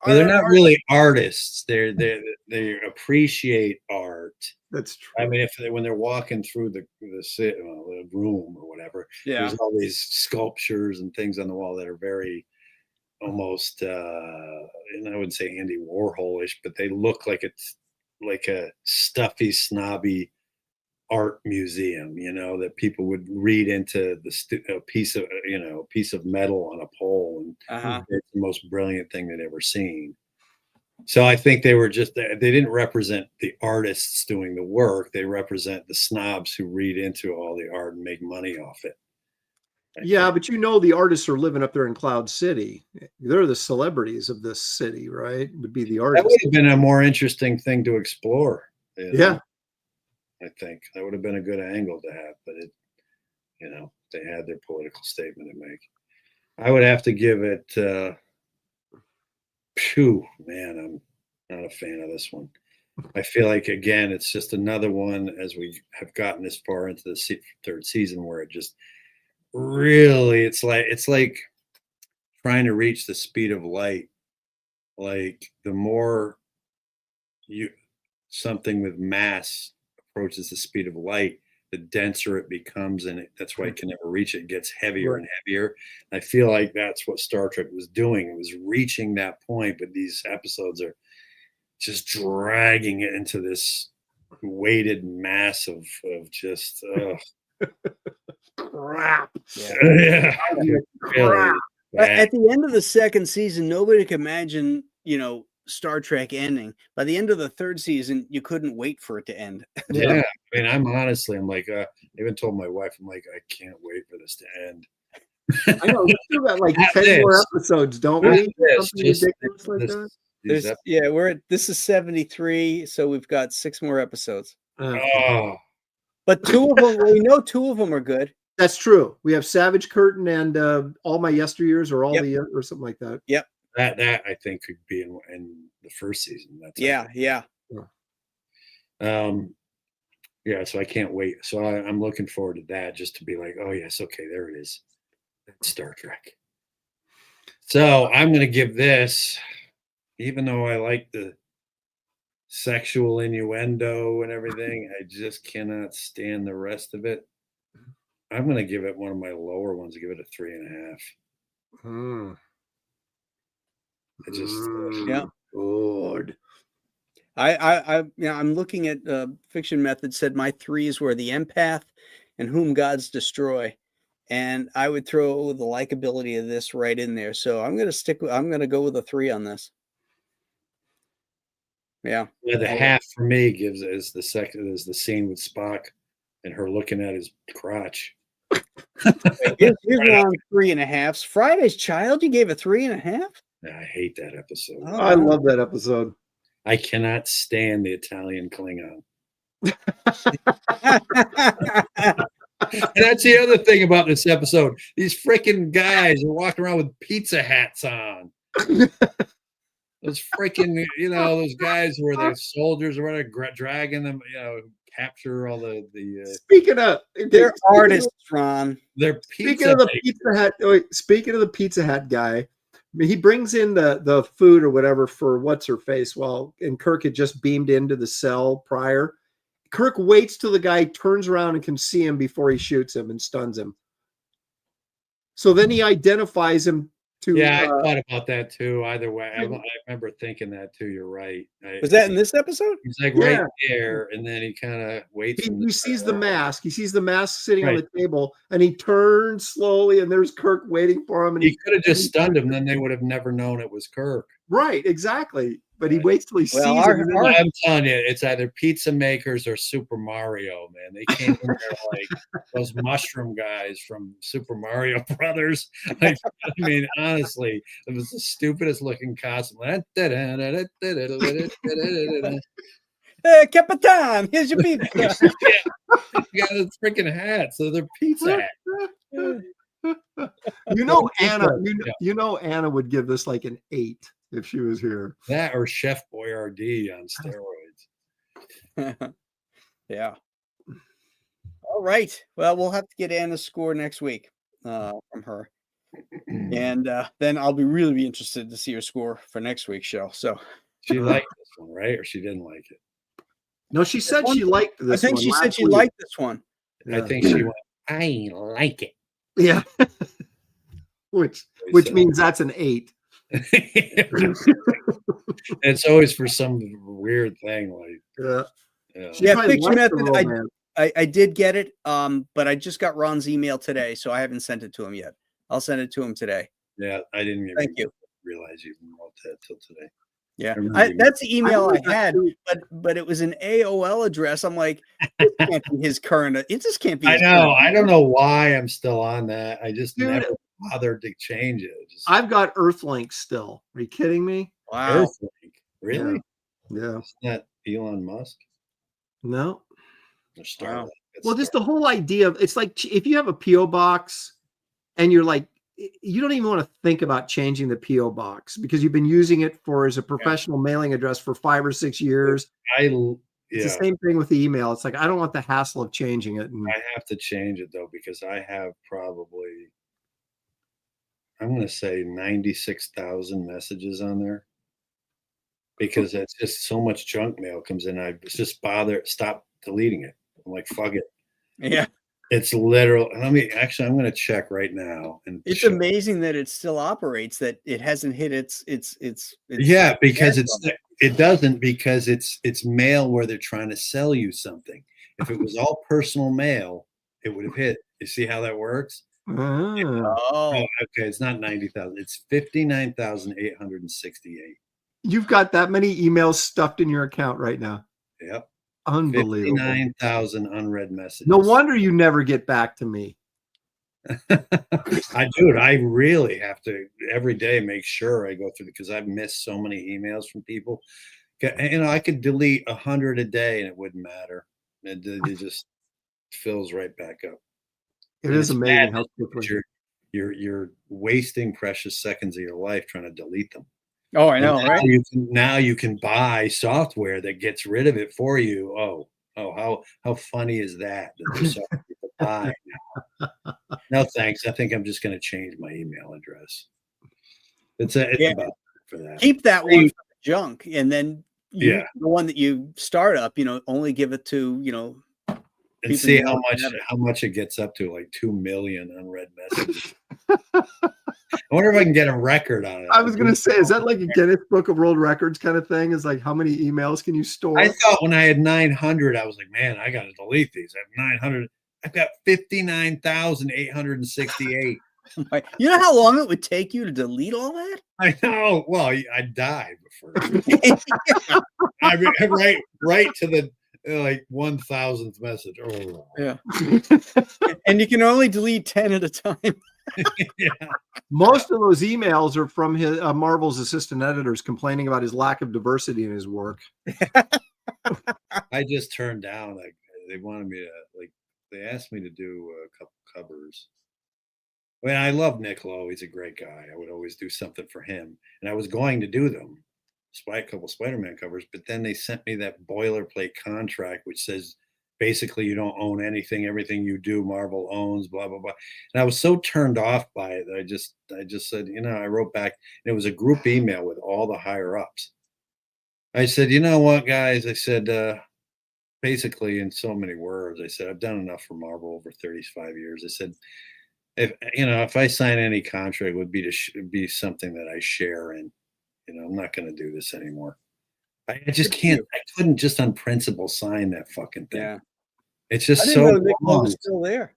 Well, they're not are- really artists. They appreciate art. That's true. I mean, when they're walking through the room or whatever, Yeah. there's all these sculptures and things on the wall that are very almost, and I wouldn't say Andy Warholish, but they look like it's like a stuffy, snobby art museum, that people would read into a piece of metal on a pole, and it's the most brilliant thing they'd ever seen. So I think they didn't represent the artists doing the work. They represent the snobs who read into all the art and make money off it. Yeah, but the artists are living up there in Cloud City. They're the celebrities of this city, right? Would be the That artists. would have been a more interesting thing to explore. Yeah. I think that would have been a good angle to have, but they had their political statement to make. I would have to give it, man, I'm not a fan of this one. I feel like, again, it's just another one, as we have gotten this far into the third season, where it just really, it's like trying to reach the speed of light. Like the more something with mass approaches the speed of light, the denser it becomes, and that's why it can never reach it. It gets heavier and heavier. I feel like that's what Star Trek was doing. It was reaching that point, but these episodes are just dragging it into this weighted mass of just Crap. yeah. Crap. At the end of the second season, nobody could imagine, Star Trek ending. By the end of the third season, you couldn't wait for it to end. Yeah. I mean, I'm like, I even told my wife, I'm like, I can't wait for this to end. I know we still got like Not 10 more this. episodes, don't Not we? this, Something just ridiculous like that. This is 73, so we've got 6 more episodes. Oh, But 2 of them, we know 2 of them are good. That's true. We have Savage Curtain and All My Yesteryears, or or something like that. Yep. that I think could be in the first season. Yeah. So I can't wait. So I'm looking forward to that, just to be like, oh yes, okay, there it is. That's Star Trek. So I'm going to give this, even though I like the sexual innuendo and everything, I just cannot stand the rest of it. I'm going to give it one of my lower ones. Give it a 3.5. I just Good. I'm looking at Fiction Method said my 3s were The Empath and Whom Gods Destroy, and I would throw the likability of this right in there. So I'm gonna go with a 3 on this. Yeah. the half for me is the scene with Spock and her looking at his crotch. Here's around 3.5. Friday's Child, you gave a 3.5? I hate that episode. Oh, I love that episode. I cannot stand the Italian Klingon. And that's the other thing about this episode. These freaking guys are walking around with pizza hats on. Those freaking, those guys who are the soldiers or whatever, dragging them, capture all the Speaking of, they're artists, Ron. They're speaking of the Pizza Hut. Speaking of the Pizza Hut guy, he brings in the food or whatever for what's her face. Well, and Kirk had just beamed into the cell prior. Kirk waits till the guy turns around and can see him before he shoots him and stuns him. So then he identifies him to. Yeah, I thought about that too. Either way, I remember thinking that too. You're right. Was that in this episode? He's like right there, and then he kind of waits. He sees the mask. He sees the mask sitting on the table, and he turns slowly, and there's Kirk waiting for him. And he could have just stunned him, then they would have never known it was Kirk. Right, exactly. But he waits till he sees him. I'm telling you, it's either pizza makers or Super Mario, man. They came in there like those mushroom guys from Super Mario Brothers. Like, I mean, honestly, it was the stupidest looking costume. Hey, Capitan, here's your pizza. Yeah. You got a freaking hat, so they're pizza hats. Anna would give this like an 8 if she was here. That or Chef Boyardee on steroids. Yeah. All right. Well, we'll have to get Anna's score next week from her. And then I'll be interested to see her score for next week's show. So she liked this one, right? Or she didn't like it? No, she said she liked this one. I think she said she liked this one. Yeah. I think she went, I like it. Yeah. which means that's an 8. It's always for some weird thing like picture method. I did get it, but I just got Ron's email today, so I haven't sent it to him yet. I'll send it to him today. Yeah, I didn't even realize you wrote that till today. Yeah, that's the email I had, but it was an AOL address. I'm like, it can't be his current. It just can't be. I know. I don't know why I'm still on that. I just never bothered to change it. I've got Earthlink still. Are you kidding me? Wow. Earthlink. Really? Yeah. Isn't that Elon Musk? No. Wow. Well, just the whole idea of it's like if you have a PO box and you're like, you don't even want to think about changing the PO box because you've been using it as a professional mailing address for 5 or 6 years. It's the same thing with the email. It's like, I don't want the hassle of changing it. And I have to change it though, because I have probably, I'm going to say 96,000 messages on there because it's just so much junk mail comes in. I just stop deleting it. I'm like, fuck it. Yeah. It's literal. I'm going to check right now. And it's amazing that it still operates, that it hasn't hit its yeah, because it doesn't, because it's mail where they're trying to sell you something. If it was all personal mail, it would have hit. You see how that works? Oh, okay. It's not 90,000. It's 59,868. You've got that many emails stuffed in your account right now. Yep. Unbelievable. 59,000 unread messages. No wonder you never get back to me. I do it. I really have to every day make sure I go through because I've missed so many emails from people. I could delete 100 a day and it wouldn't matter. It just fills right back up. It is amazing how quickly you're wasting precious seconds of your life trying to delete them. Oh, I know, right? Now you can buy software that gets rid of it for you. Oh, how funny is that? There's software to buy now. No, thanks. I think I'm just going to change my email address. It's about for that. Keep that one for the junk, and then the one that you start up, only give it to and see how much it gets up to, like 2 million unread messages. I wonder if I can get a record on it. I was going to say, is that like a Guinness Book of World Records kind of thing? Is like, how many emails can you store? I thought when I had 900, I was like, man, I got to delete these. I have 900. I've got 59,868. You know how long it would take you to delete all that? I know. Well, I'd die before. right to the like 1,000th message. Oh. Yeah. And you can only delete 10 at a time. Yeah. Most of those emails are from his Marvel's assistant editors complaining about his lack of diversity in his work. I just turned down. Like they wanted me to they asked me to do a couple covers. I mean, I love Nick Lowe. He's a great guy. I would always do something for him, and I was going to do them, a couple Spider-Man covers. But then they sent me that boilerplate contract, which says basically you don't own anything. Everything you do, Marvel owns. Blah blah blah. And I was so turned off by it that I just said, I wrote back. And it was a group email with all the higher ups. I said, you know what, guys? I said, basically in so many words, I said, I've done enough for Marvel over 35 years. I said, if I sign any contract, it would be to be something that I share in. I'm not going to do this anymore. I just can't. I couldn't just on principle sign that fucking thing. Yeah. It's just I didn't so know Nick Lowe wrong. was still there.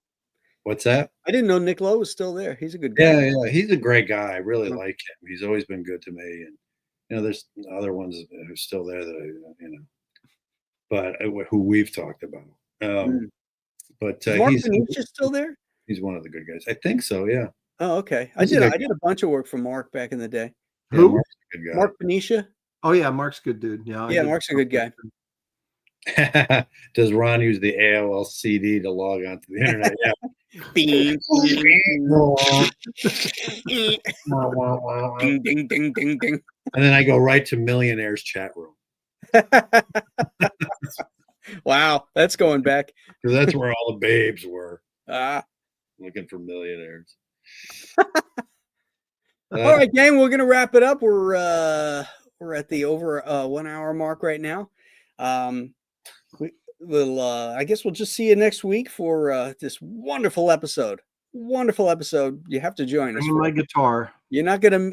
What's that? I didn't know Nick Lowe was still there. He's a good guy. Yeah, he's a great guy. I really like him. He's always been good to me. And there's other ones who's still there that but who we've talked about. But Is Mark he's Benicia still there? He's one of the good guys. I think so. Yeah. Oh, okay. I did a bunch of work for Mark back in the day. Yeah, Who? Mark's a good guy. Mark Benicia. Oh yeah, Mark's a good dude. Yeah, Mark's a good guy. Does Ron use the AOL CD to log onto the internet? Yeah. Ding, And ding, ding, ding, ding. then I go right to Millionaires chat room. Wow, that's going back. Because that's where all the babes were Looking for millionaires. All right, gang, we're gonna wrap it up. We're at the over 1 hour mark right now. I guess we'll just see you next week for this wonderful episode. Wonderful episode. You have to join us. Bring my guitar. You're gonna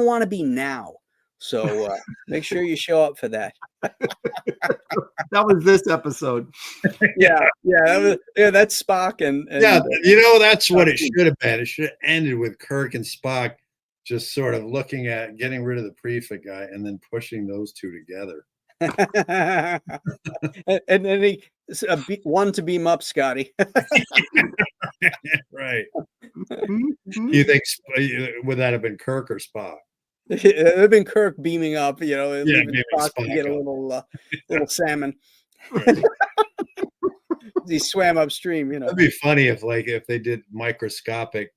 want to be now. So make sure you show up for that. That was this episode. That's Spock and that's what it should have been. It should have ended with Kirk and Spock just sort of looking at getting rid of the prefect guy and then pushing those two together. and then he one to beam up Scotty. Right. You think would that have been Kirk or Spock? It would have been Kirk beaming up, leaving Spock to get a little salmon. Right. He swam upstream, That'd be funny if they did microscopic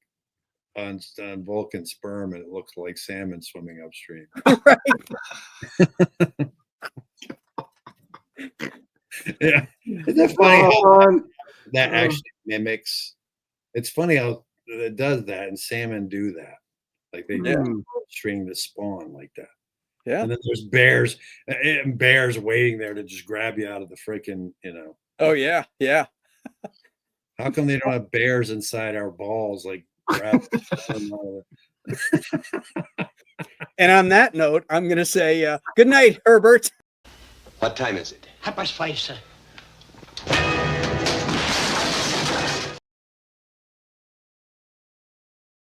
on Vulcan sperm and it looks like salmon swimming upstream. Right. Yeah. Isn't it funny how that actually mimics? It's funny how it does that, and salmon do that. Like they do string the spawn like that. Yeah. And then there's bears waiting there to just grab you out of the freaking, Oh yeah, yeah. How come they don't have bears inside our balls? Like grab And on that note, I'm gonna say good night, Herbert. What time is it? 5:30, sir.